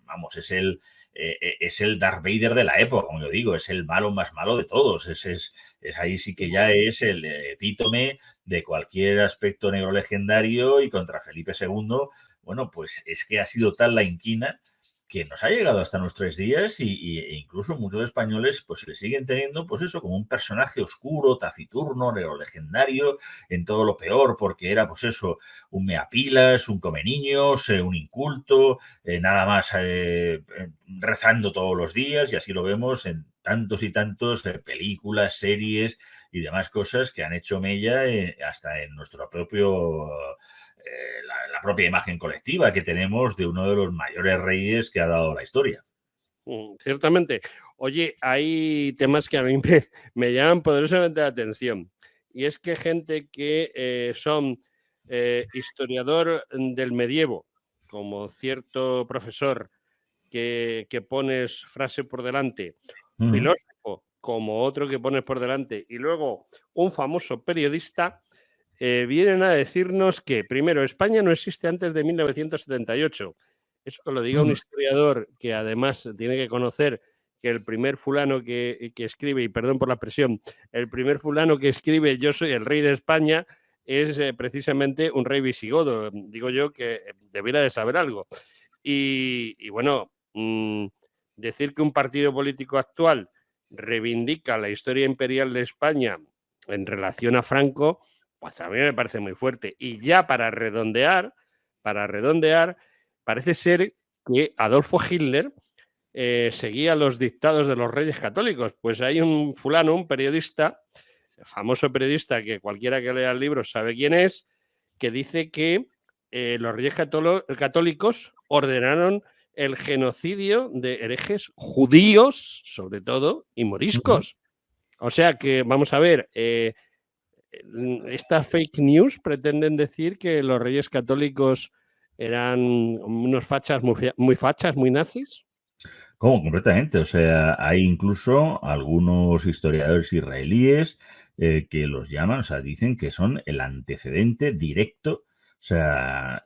vamos, es el Darth Vader de la época, como yo digo, es el malo más malo de todos, es ahí sí que ya es el epítome de cualquier aspecto negro legendario y contra Felipe II, bueno, pues es que ha sido tal la inquina que nos ha llegado hasta nuestros días e incluso muchos españoles pues le siguen teniendo pues eso como un personaje oscuro, taciturno, neolegendario, en todo lo peor, porque era pues eso, un meapilas, un come niños, un inculto, nada más rezando todos los días y así lo vemos en tantos y tantos películas, series y demás cosas que han hecho mella hasta en nuestro propio la propia imagen colectiva que tenemos de uno de los mayores reyes que ha dado la historia. Ciertamente. Oye, hay temas que a mí me llaman poderosamente la atención. Y es que gente que son historiador del medievo, como cierto profesor que pones frase por delante, filósofo, como otro que pones por delante, y luego un famoso periodista, vienen a decirnos que, primero, España no existe antes de 1978. Eso que lo diga un historiador que además tiene que conocer que el primer fulano que escribe, y perdón por la expresión, el primer fulano que escribe Yo soy el rey de España es precisamente un rey visigodo. Digo yo que debiera de saber algo. Y bueno, decir que un partido político actual reivindica la historia imperial de España en relación a Franco, pues a mí me parece muy fuerte. Y ya para redondear, parece ser que Adolfo Hitler seguía los dictados de los reyes católicos. Pues hay un fulano, un periodista, famoso periodista que cualquiera que lea el libro sabe quién es, que dice que los reyes católicos ordenaron el genocidio de herejes judíos, sobre todo, y moriscos. O sea que, vamos a ver, estas fake news pretenden decir que los reyes católicos eran unos fachas muy fachas, muy nazis. ¿Cómo? Completamente. O sea, hay incluso algunos historiadores israelíes que los llaman, o sea, dicen que son el antecedente directo, o sea,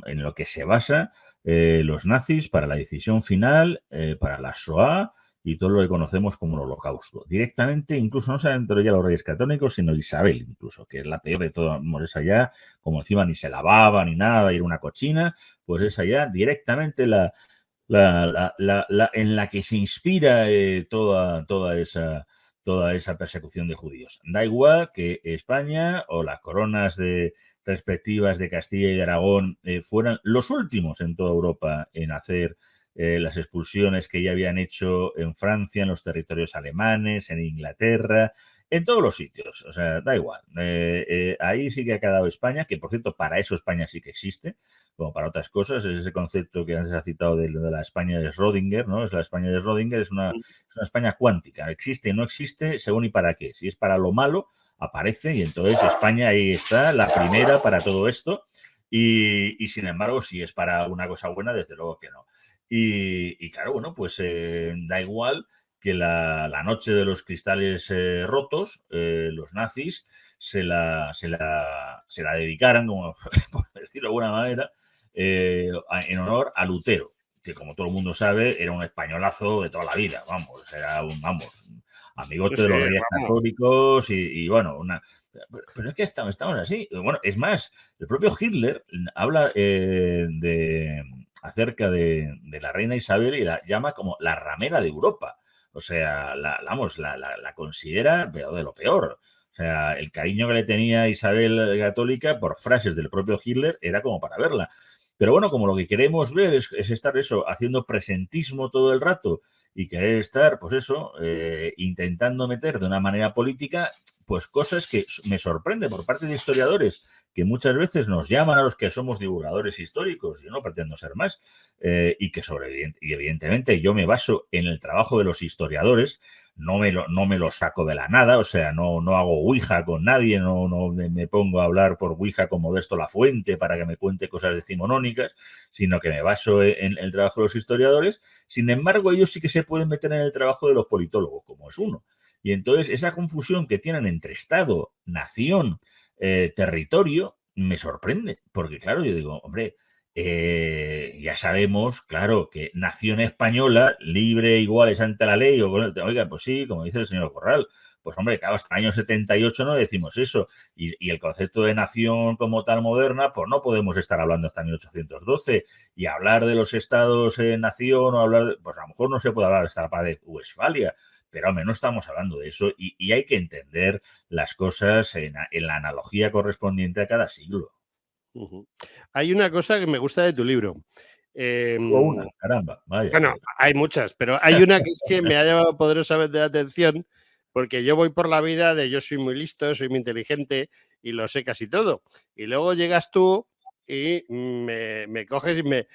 en lo que se basa los nazis para la decisión final, para la Shoah y todo lo que conocemos como el Holocausto. Directamente, incluso no solamente ya los reyes católicos, sino Isabel, incluso, que es la peor de todas, esa ya, como encima ni se lavaba ni nada, y era una cochina, pues esa ya directamente en la que se inspira toda esa persecución de judíos. Da igual que España o las coronas respectivas de Castilla y de Aragón fueran los últimos en toda Europa en hacer las expulsiones que ya habían hecho en Francia, en los territorios alemanes, en Inglaterra, en todos los sitios. O sea, da igual. Ahí sí que ha quedado España, que por cierto, para eso España sí que existe, como para otras cosas. Es ese concepto que antes ha citado de la España de Schrödinger, ¿no? Es la España de Schrödinger, es una España cuántica. Existe y no existe según y para qué. Si es para lo malo, aparece y entonces España ahí está, la primera para todo esto. Y sin embargo, si es para una cosa buena, desde luego que no. Y claro, bueno, pues da igual que la noche de los cristales rotos, los nazis se la dedicaran, como, por decirlo de alguna manera, en honor a Lutero, que como todo el mundo sabe era un españolazo de toda la vida, vamos, era un, vamos, Sí, amigote de sí, los reyes vamos. católicos y bueno, pero es que estamos así. Bueno, es más, el propio Hitler habla acerca de la reina Isabel y la llama como la ramera de Europa. O sea, vamos, la considera peor de lo peor. O sea, el cariño que le tenía Isabel católica por frases del propio Hitler era como para verla. Pero bueno, como lo que queremos ver es estar eso, haciendo presentismo todo el rato y querer estar, pues eso, intentando meter de una manera política, pues cosas que me sorprende por parte de historiadores que muchas veces nos llaman a los que somos divulgadores históricos, yo no pretendo ser más, y que y evidentemente yo me baso en el trabajo de los historiadores, no me lo saco de la nada, o sea, no hago ouija con nadie, no me pongo a hablar por ouija con Modesto Lafuente para que me cuente cosas decimonónicas, sino que me baso en el trabajo de los historiadores. Sin embargo, ellos sí que se pueden meter en el trabajo de los politólogos, como es uno. Y entonces esa confusión que tienen entre Estado, nación, territorio, me sorprende, porque claro, yo digo, hombre, ya sabemos, claro, que nación española, libre, iguales ante la ley, oiga, pues sí, como dice el señor Corral, pues hombre, claro, hasta el año 78 no decimos eso, y el concepto de nación como tal moderna, pues no podemos estar hablando hasta 1812, y hablar de los estados-nación, o hablar, pues a lo mejor no se puede hablar hasta la paz de Westfalia, pero al menos estamos hablando de eso, y hay que entender las cosas en la analogía correspondiente a cada siglo. Hay una cosa que me gusta de tu libro. Solo una, caramba, vaya. Bueno, hay muchas, pero hay una que es que me ha llamado poderosamente la atención, porque yo voy por la vida de yo soy muy listo, soy muy inteligente y lo sé casi todo. Y luego llegas tú y me coges y me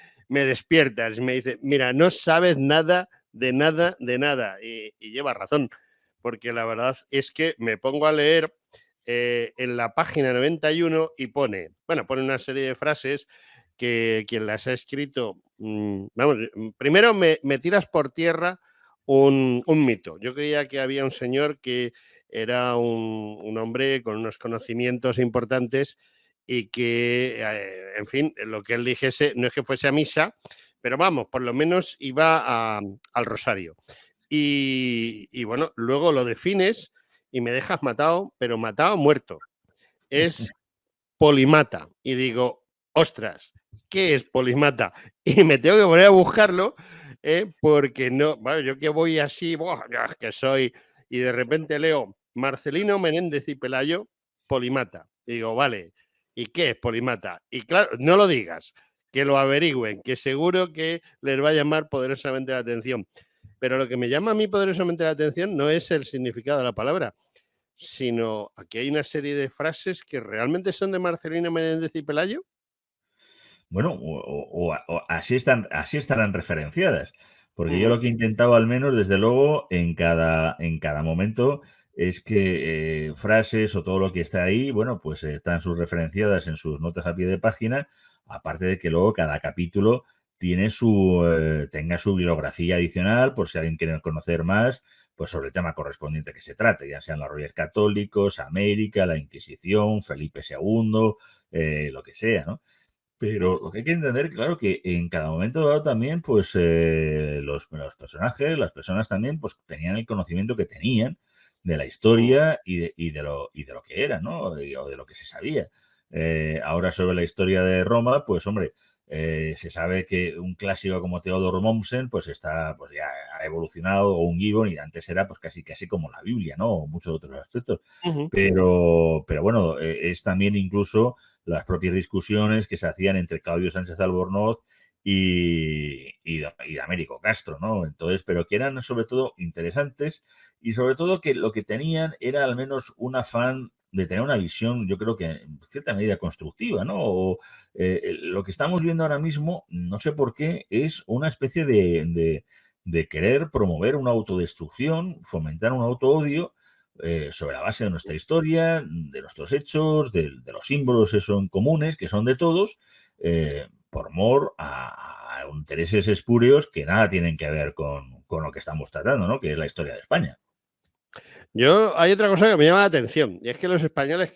despiertas y me dices, mira, no sabes nada de nada de nada. Y llevas razón, porque la verdad es que me pongo a leer en la página 91 y pone una serie de frases que quien las ha escrito, vamos, primero me tiras por tierra un mito. Yo creía que había un señor que era un hombre con unos conocimientos importantes y que, en fin, lo que él dijese no es que fuese a misa, pero vamos, por lo menos iba al rosario. Y bueno, luego lo defines y me dejas matado, pero matado muerto. Es polimata. Y digo, ostras, ¿qué es polimata? Y me tengo que poner a buscarlo, porque no, bueno, yo que voy así, es que soy, y de repente leo Marcelino Menéndez y Pelayo, polimata. Y digo, vale, ¿y qué es polimata? Y claro, no lo digas, que lo averigüen, que seguro que les va a llamar poderosamente la atención. Pero lo que me llama a mí poderosamente la atención no es el significado de la palabra, sino aquí hay una serie de frases que realmente son de Marcelino Menéndez y Pelayo. Bueno, o así estarán referenciadas, porque yo Ujú. lo que he intentado al menos, desde luego, en cada momento, es que frases o todo lo que está ahí, bueno, pues están sus referenciadas en sus notas a pie de página, aparte de que luego cada capítulo tenga su bibliografía adicional, por si alguien quiere conocer más, pues sobre el tema correspondiente que se trate, ya sean los Reyes Católicos, América, la Inquisición, Felipe II, lo que sea, ¿no? Pero lo que hay que entender, claro, que en cada momento dado también, pues los personajes, las personas también, pues tenían el conocimiento que tenían de la Ujú. historia y de lo que era, ¿no? O de lo que se sabía. Ahora sobre la historia de Roma, pues hombre, se sabe que un clásico como Theodor Mommsen, pues está, pues ya ha evolucionado, o un Gibbon, y antes era pues casi como la Biblia, ¿no? O muchos otros aspectos. Ujú. Pero bueno, es también incluso las propias discusiones que se hacían entre Claudio Sánchez Albornoz y Américo Castro, ¿no? Entonces, pero que eran sobre todo interesantes y sobre todo que lo que tenían era al menos un afán de tener una visión, yo creo que en cierta medida constructiva, ¿no? Lo que estamos viendo ahora mismo, no sé por qué, es una especie de querer promover una autodestrucción, fomentar un autoodio sobre la base de nuestra historia, de nuestros hechos, de los símbolos que son comunes, que son de todos, por mor a intereses espurios que nada tienen que ver con lo que estamos tratando, ¿no? Que es la historia de España. Hay otra cosa que me llama la atención, y es que los españoles,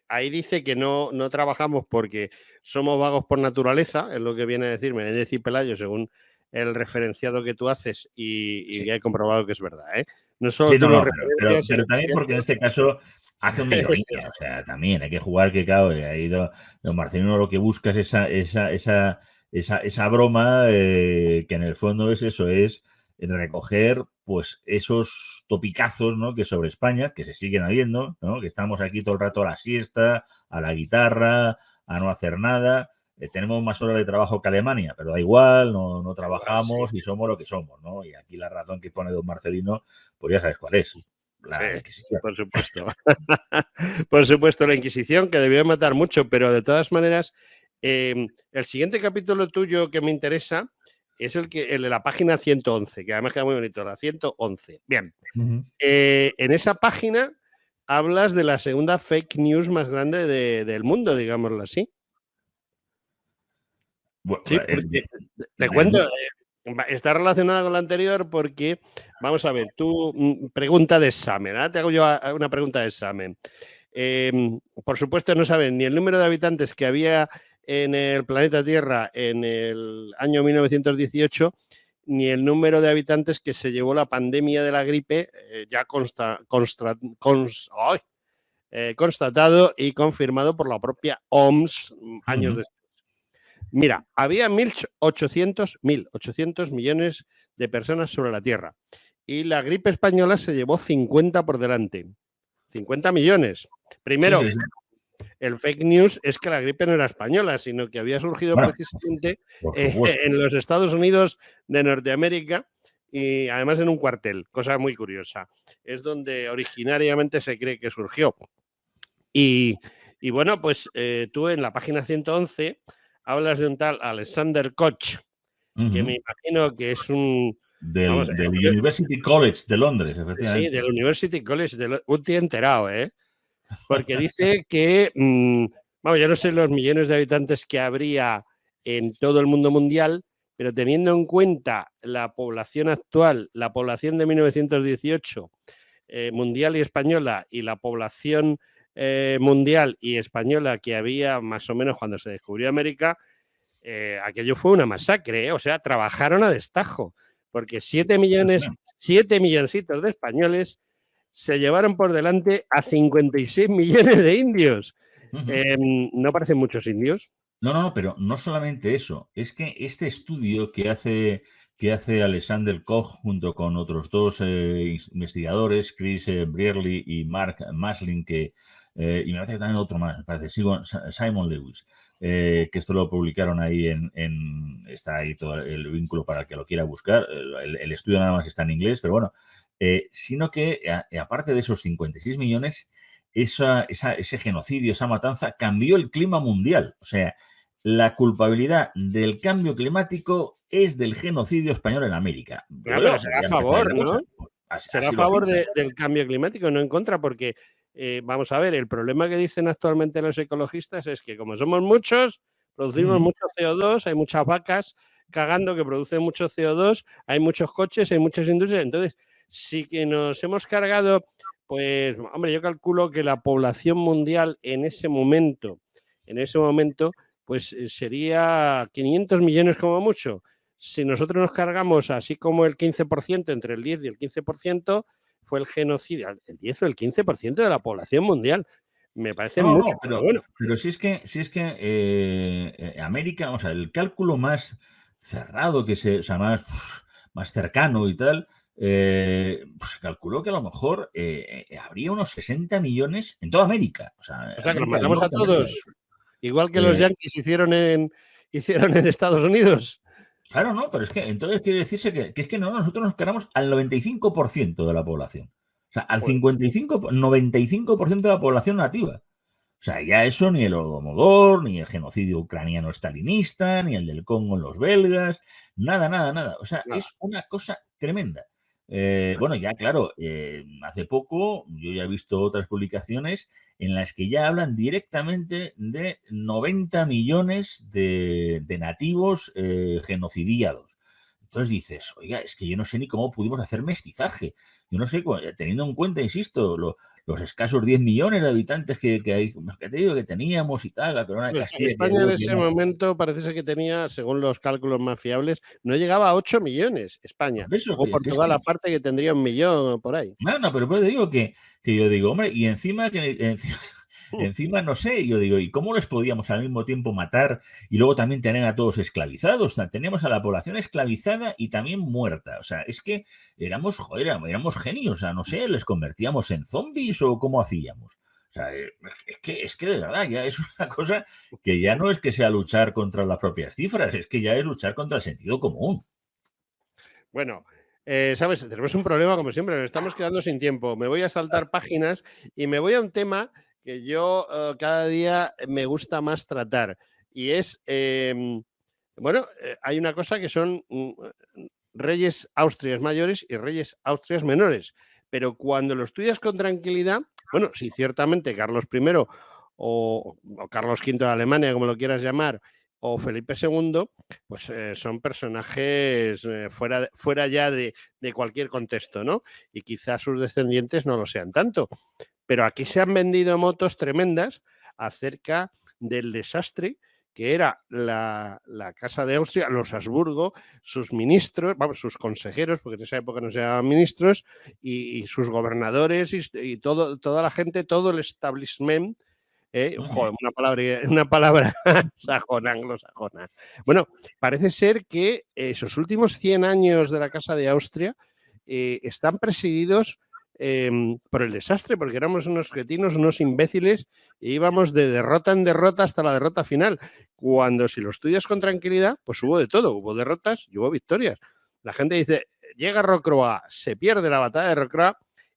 ahí dice que no trabajamos porque somos vagos por naturaleza, es lo que viene a decirme, es decir, Pelayo, según el referenciado que tú haces, y Sí. he comprobado que es verdad, ¿eh? No solo Sí, tú no, lo no, referencias, sino pero que es también porque en cierto. este caso hace un ironía, o sea, también hay que jugar que, claro, ahí don Marcelino lo que busca es esa broma, que en el fondo es eso, es recoger pues esos topicazos, ¿no? Que sobre España, que se siguen habiendo, ¿no? Que estamos aquí todo el rato a la siesta, a la guitarra, a no hacer nada. Tenemos más horas de trabajo que Alemania, pero da igual, no Sí, trabajamos y somos lo que somos, ¿no? Y aquí la razón que pone don Marcelino, pues ya sabes cuál es, sí, la Inquisición. por supuesto. Por supuesto, la Inquisición, que debió matar mucho, pero de todas maneras, el siguiente capítulo tuyo que me interesa es el de la página 111, que además queda muy bonito, la 111. Bien, Ujú. en esa página hablas de la segunda fake news más grande del mundo, digámoslo así. Sí, porque te Del cuento, mundo. está relacionada con la anterior porque, vamos a ver, tú, pregunta de examen, ahora te hago yo una pregunta de examen. Por supuesto, no saben ni el número de habitantes que había en el planeta Tierra en el año 1918, ni el número de habitantes que se llevó la pandemia de la gripe, ya constatado y confirmado por la propia OMS años Ujú. después. Mira, había 1.800 millones de personas sobre la Tierra y la gripe española se llevó 50 por delante. 50 millones. Sí, Primero, sí, sí. el fake news es que la gripe no era española, sino que había surgido Bueno, precisamente por supuesto. en los Estados Unidos de Norteamérica y además en un cuartel, cosa muy curiosa. Es donde originariamente se cree que surgió. Y, y bueno, pues tú en la página 111 hablas de un tal Alexander Koch, que Ujú. me imagino que es un, vamos, Del University College de Londres, sí, efectivamente. del University College, un tío enterado, ¿eh? Porque dice que, vamos, yo no sé los millones de habitantes que habría en todo el mundo mundial, pero teniendo en cuenta la población actual, la población de 1918, mundial y española, y la población mundial y española que había más o menos cuando se descubrió América, aquello fue una masacre, ¿eh? O sea, trabajaron a destajo, porque 7 milloncitos de españoles se llevaron por delante a 56 millones de indios. Ujú. ¿No parecen muchos indios? No, no, no, pero no solamente eso, es que este estudio que hace Alexander Koch junto con otros dos investigadores, Chris Brierley y Mark Maslin, y me parece que también otro más, me parece, Simon Lewis, que esto lo publicaron ahí está ahí todo el vínculo para el que lo quiera buscar, el estudio nada más está en inglés, pero bueno, sino que aparte de esos 56 millones, ese genocidio, esa matanza, cambió el clima mundial. O sea, la culpabilidad del cambio climático es del genocidio español en América. Ah, Pero pero yo será a ya empezar favor, la cosa. ¿no? Será a Así lo favor citan. del cambio climático, no en contra, porque vamos a ver, el problema que dicen actualmente los ecologistas es que como somos muchos, producimos Ujú. mucho CO2, hay muchas vacas cagando que producen mucho CO2, hay muchos coches, hay muchas industrias. Entonces, sí que nos hemos cargado, pues, hombre, yo calculo que la población mundial en ese momento, pues sería 500 millones como mucho. Si nosotros nos cargamos así como el 15%, entre el 10 y el 15%, fue el genocidio, el 10 o el 15% de la población mundial. Me parece No, mucho, no, pero bueno. pero si es que América, o sea, el cálculo más cerrado, o sea, más cercano y tal, pues calculó que a lo mejor habría unos 60 millones en toda América. O sea, O sea, que los América del matamos a Norte, América todos, del Sur. igual que los Eh, yanquis hicieron en Estados Unidos. Claro, no, pero es que entonces quiere decirse que es que no, nosotros nos cargamos al 95% de la población. O sea, al Joder, 95% de la población nativa. O sea, ya eso ni el Holodomor, ni el genocidio ucraniano stalinista, ni el del Congo en los belgas, nada, nada, nada. O sea, nada. es una cosa tremenda. Bueno, ya claro, hace poco yo ya he visto otras publicaciones en las que ya hablan directamente de 90 millones de nativos genocidiados. entonces dices, oiga, es que yo no sé ni cómo pudimos hacer mestizaje. Yo no sé, teniendo en cuenta, insisto, los escasos 10 millones de habitantes que hay, que te digo, que teníamos y tal, la corona de Castilla, que España en digo que ese momento parece ser que tenía, según los cálculos más fiables, no llegaba a 8 millones España. por eso, Luego que es Portugal que, aparte que tendría 1 millón por ahí. no, no, pero pues te digo que yo digo, hombre, y encima encima no sé, yo digo, ¿y cómo les podíamos al mismo tiempo matar y luego también tener a todos esclavizados? O sea, teníamos a la población esclavizada y también muerta. O sea, es que éramos, joder, éramos genios. O sea, no sé, les convertíamos en zombies o cómo hacíamos. O sea, es que de verdad ya es una cosa que ya no es que sea luchar contra las propias cifras, es que ya es luchar contra el sentido común. Bueno, sabes, tenemos un problema como siempre, nos estamos quedando sin tiempo. Me voy a saltar páginas y me voy a un tema que yo cada día me gusta más tratar. Y es, bueno, hay una cosa que son reyes Austrias mayores y reyes Austrias menores. Pero cuando lo estudias con tranquilidad, bueno, sí, ciertamente Carlos I o Carlos V de Alemania, como lo quieras llamar, o Felipe II, pues son personajes fuera ya de cualquier contexto, ¿no? Y quizás sus descendientes no lo sean tanto. Pero aquí se han vendido motos tremendas acerca del desastre que era la Casa de Austria, los Habsburgo, sus ministros, vamos, sus consejeros, porque en esa época no se llamaban ministros, y sus gobernadores y toda la gente, todo el establishment, Ujú. joder, una palabra sajona, anglosajona. Bueno, parece ser que esos últimos 100 años de la Casa de Austria están presididos por el desastre, porque éramos unos cretinos, unos imbéciles, e íbamos de derrota en derrota hasta la derrota final. Cuando si lo estudias con tranquilidad, pues hubo de todo, hubo derrotas y hubo victorias. La gente dice, llega Rocroi, se pierde la batalla de Rocroi,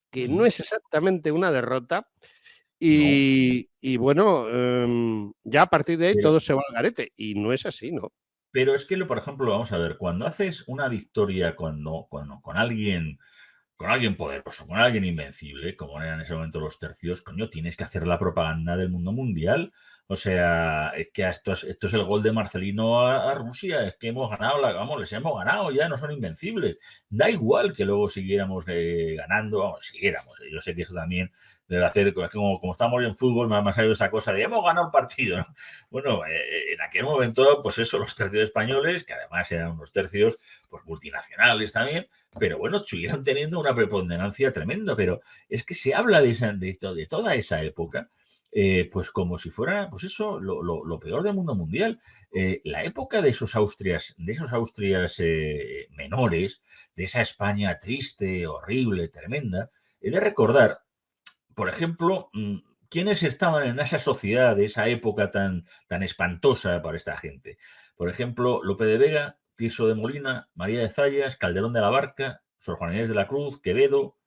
que no Ujú. es exactamente una derrota, No, y bueno, ya a partir de ahí pero todo se va al garete, y no es así, ¿no? pero es que, por ejemplo, vamos a ver, cuando haces una victoria con alguien poderoso, con alguien invencible, como eran en ese momento los tercios, coño, tienes que hacer la propaganda del mundo mundial. O sea, es que esto es el gol de Marcelino a Rusia, es que hemos ganado, vamos, les hemos ganado, ya no son invencibles. Da igual que luego siguiéramos ganando, vamos, siguiéramos. Yo sé que eso también debe hacer, como estamos en fútbol, me ha salido esa cosa de hemos ganado el partido, ¿no? Bueno, en aquel momento, pues eso, los tercios españoles, que además eran unos tercios pues multinacionales también, pero bueno, siguieron teniendo una preponderancia tremenda, pero es que se habla de toda esa época, pues como si fuera, pues eso, lo peor del mundo mundial. La época de esos Austrias menores, de esa España triste, horrible, tremenda, he de recordar, por ejemplo, quiénes estaban en esa sociedad de esa época tan espantosa para esta gente. Por ejemplo, Lope de Vega, Tirso de Molina, María de Zayas, Calderón de la Barca, Sor Juana Inés de la Cruz, Quevedo, o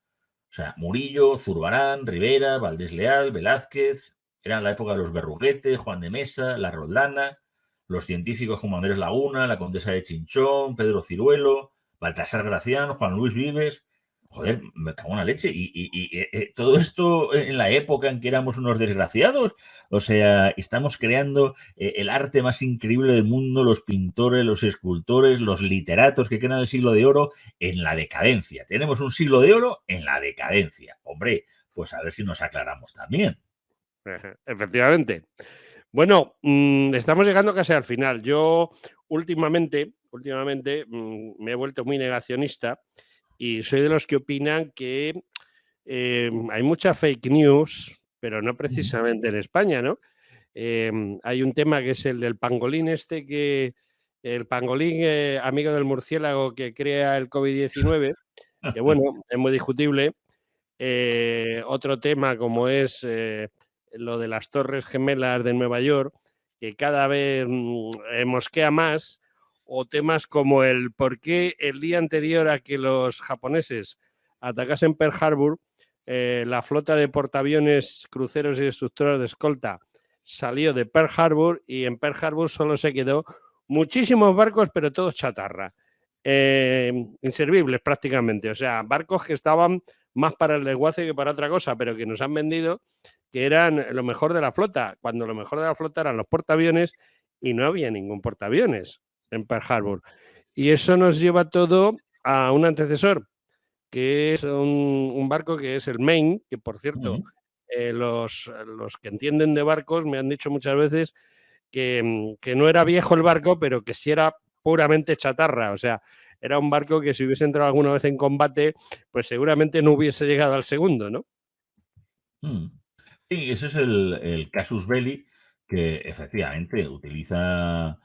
sea, Murillo, Zurbarán, Rivera, Valdés Leal, Velázquez, eran la época de los Berruguete, Juan de Mesa, La Roldana, los científicos como Andrés Laguna, la Condesa de Chinchón, Pedro Ciruelo, Baltasar Gracián, Juan Luis Vives. Joder, me cago en la leche. Y todo esto en la época en que éramos unos desgraciados. O sea, estamos creando el arte más increíble del mundo, los pintores, los escultores, los literatos que crean el siglo de oro en la decadencia. Tenemos un siglo de oro en la decadencia. Hombre, pues a ver si nos aclaramos también. Efectivamente. Bueno, estamos llegando casi al final. Yo últimamente me he vuelto muy negacionista y soy de los que opinan que hay mucha fake news, pero no Ujú. precisamente en España, ¿no? Hay un tema que es el del pangolín el pangolín amigo del murciélago que crea el COVID-19, que bueno, es muy discutible. Otro tema como es lo de las Torres Gemelas de Nueva York, que cada vez mosquea más, o temas como el por qué el día anterior a que los japoneses atacasen Pearl Harbor, la flota de portaaviones, cruceros y destructores de escolta salió de Pearl Harbor y en Pearl Harbor solo se quedó muchísimos barcos, pero todos chatarra. Inservibles prácticamente, o sea, barcos que estaban más para el desguace que para otra cosa, pero que nos han vendido que eran lo mejor de la flota, cuando lo mejor de la flota eran los portaaviones y no había ningún portaaviones en Pearl Harbor. Y eso nos lleva todo a un antecesor, que es un barco que es el Maine, que por cierto, los que entienden de barcos me han dicho muchas veces que no era viejo el barco, pero que sí era puramente chatarra. O sea, era un barco que si hubiese entrado alguna vez en combate, pues seguramente no hubiese llegado al segundo, ¿no? Mm. Sí, ese es el casus belli que efectivamente utiliza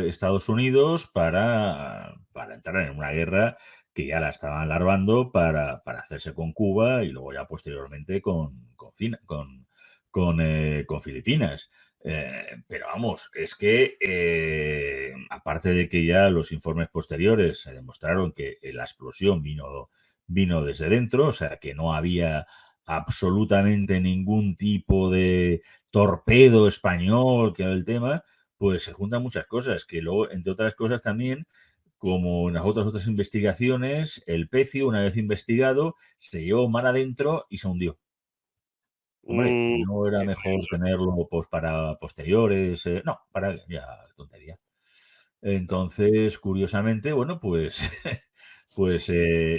Estados Unidos para entrar en una guerra que ya la estaban larvando para hacerse con Cuba y luego ya posteriormente con Filipinas. Pero vamos, es que aparte de que ya los informes posteriores se demostraron que la explosión vino desde dentro, o sea que no había absolutamente ningún tipo de torpedo español que era el tema, pues se juntan muchas cosas, que luego, entre otras cosas también, como en las otras investigaciones, el pecio, una vez investigado, se llevó mar adentro y se hundió. Hombre, Mm, no era qué mejor curioso. tenerlo pues para posteriores, no, para ya tontería. Entonces, curiosamente, bueno, pues, pues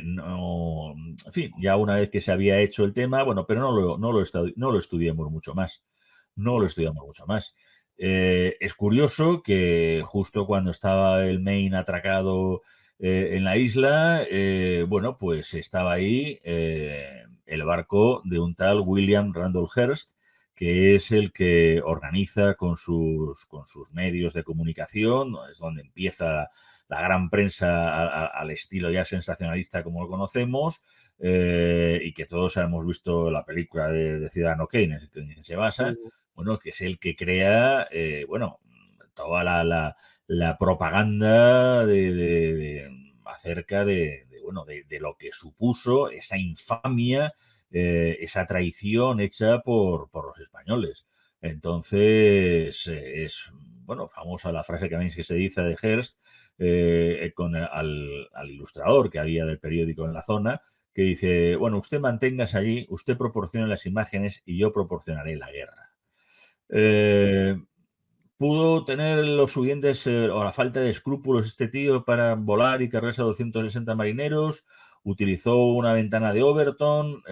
no, en fin, ya una vez que se había hecho el tema, bueno, pero no lo estudiamos mucho más. No lo estudiamos mucho más. Es curioso que justo cuando estaba el Maine atracado en la isla, bueno, pues estaba ahí el barco de un tal William Randolph Hearst, que es el que organiza con sus medios de comunicación, ¿no? Es donde empieza la gran prensa al estilo ya sensacionalista como lo conocemos, y que todos hemos visto la película de Ciudadano Kane, en que se basa, Mm, bueno, que es el que crea, bueno, toda la propaganda acerca bueno, de lo que supuso esa infamia, esa traición hecha por los españoles. Entonces, bueno, famosa la frase que a mí que se dice de Hearst, al ilustrador que había del periódico en la zona, que dice, bueno, usted manténgase allí, usted proporcione las imágenes y yo proporcionaré la guerra. Eh, ¿Pudo tener los suficientes o la falta de escrúpulos este tío para volar y cargarse a 260 marineros? ¿Utilizó una ventana de Overton?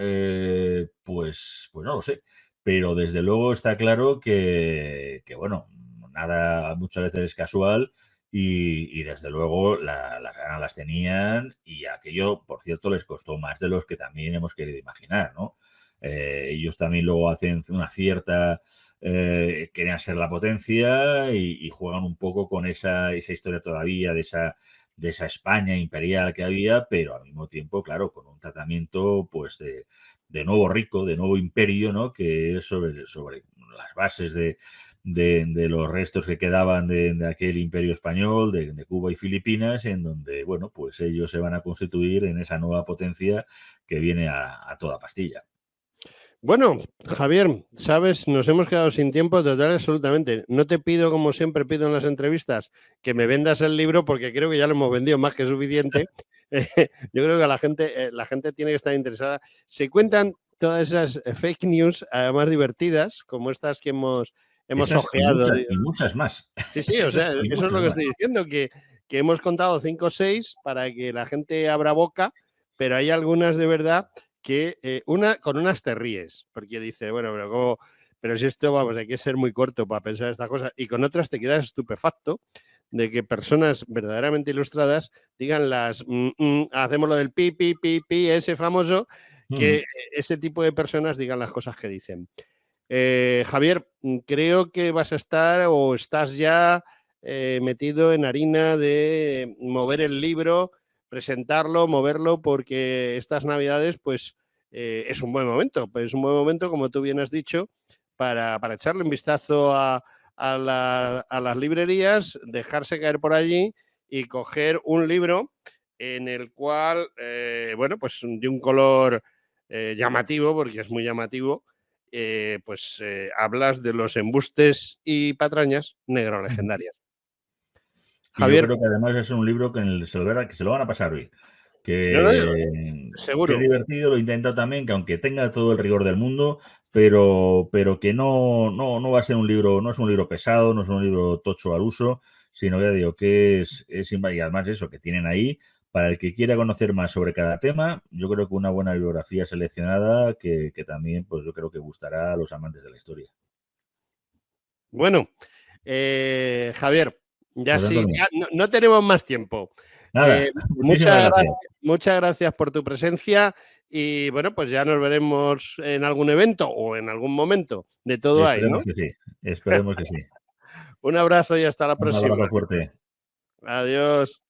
Pues no lo sé. Pero desde luego está claro que, bueno, nada muchas veces es casual y desde luego las ganas las tenían y aquello, por cierto, les costó más de los que también hemos querido imaginar, ¿no? Ellos también luego hacen una cierta querían ser la potencia y juegan un poco con esa historia todavía de esa España imperial que había, pero al mismo tiempo, claro, con un tratamiento pues de nuevo rico, de nuevo imperio, ¿no? Que es sobre las bases de los restos que quedaban de aquel imperio español, de Cuba y Filipinas, en donde, bueno, pues ellos se van a constituir en esa nueva potencia que viene a toda pastilla. Bueno, Javier, sabes, nos hemos quedado sin tiempo total, absolutamente. No te pido, como siempre pido en las entrevistas, que me vendas el libro porque creo que ya lo hemos vendido más que suficiente. Yo creo que la gente tiene que estar interesada. Se cuentan todas esas fake news, además divertidas, como estas que hemos Esas ojeado. y muchas más. Sí, sí, o Esas sea, y eso es lo muchas que más. estoy diciendo, que hemos contado 5 o 6 para que la gente abra boca, pero hay algunas de verdad que con unas te ríes, porque dice, bueno, pero ¿cómo? Pero si esto, vamos, hay que ser muy corto para pensar esta cosa, y con otras te quedas estupefacto de que personas verdaderamente ilustradas digan hacemos lo del pi, pi, pi, pi, ese famoso, que Mm. ese tipo de personas digan las cosas que dicen. Javier, creo que vas a estar o estás ya metido en harina de mover el libro, presentarlo, moverlo, porque estas navidades, pues es un buen momento, pues es un buen momento, como tú bien has dicho, para echarle un vistazo a las librerías, dejarse caer por allí y coger un libro en el cual, bueno, pues de un color llamativo, porque es muy llamativo, pues hablas de los embustes y patrañas negrolegendarias. Y yo Javier, creo que además es un libro que se lo van a pasar bien. no, no, Que es seguro. divertido, lo he intentado también, que aunque tenga todo el rigor del mundo, pero que no va a ser un libro, no es un libro pesado, no es un libro tocho al uso, sino ya digo que y además eso que tienen ahí, para el que quiera conocer más sobre cada tema, yo creo que una buena bibliografía seleccionada que también, pues yo creo que gustará a los amantes de la historia. Bueno, Javier, ya Pues sí, Antonio, ya no tenemos más tiempo. nada, muchísimas gracias. Muchas gracias por tu presencia y bueno, pues ya nos veremos en algún evento o en algún momento. De todo hay, ¿no? Esperemos que sí, esperemos que sí. Un abrazo y hasta la Un próxima. abrazo fuerte. Adiós.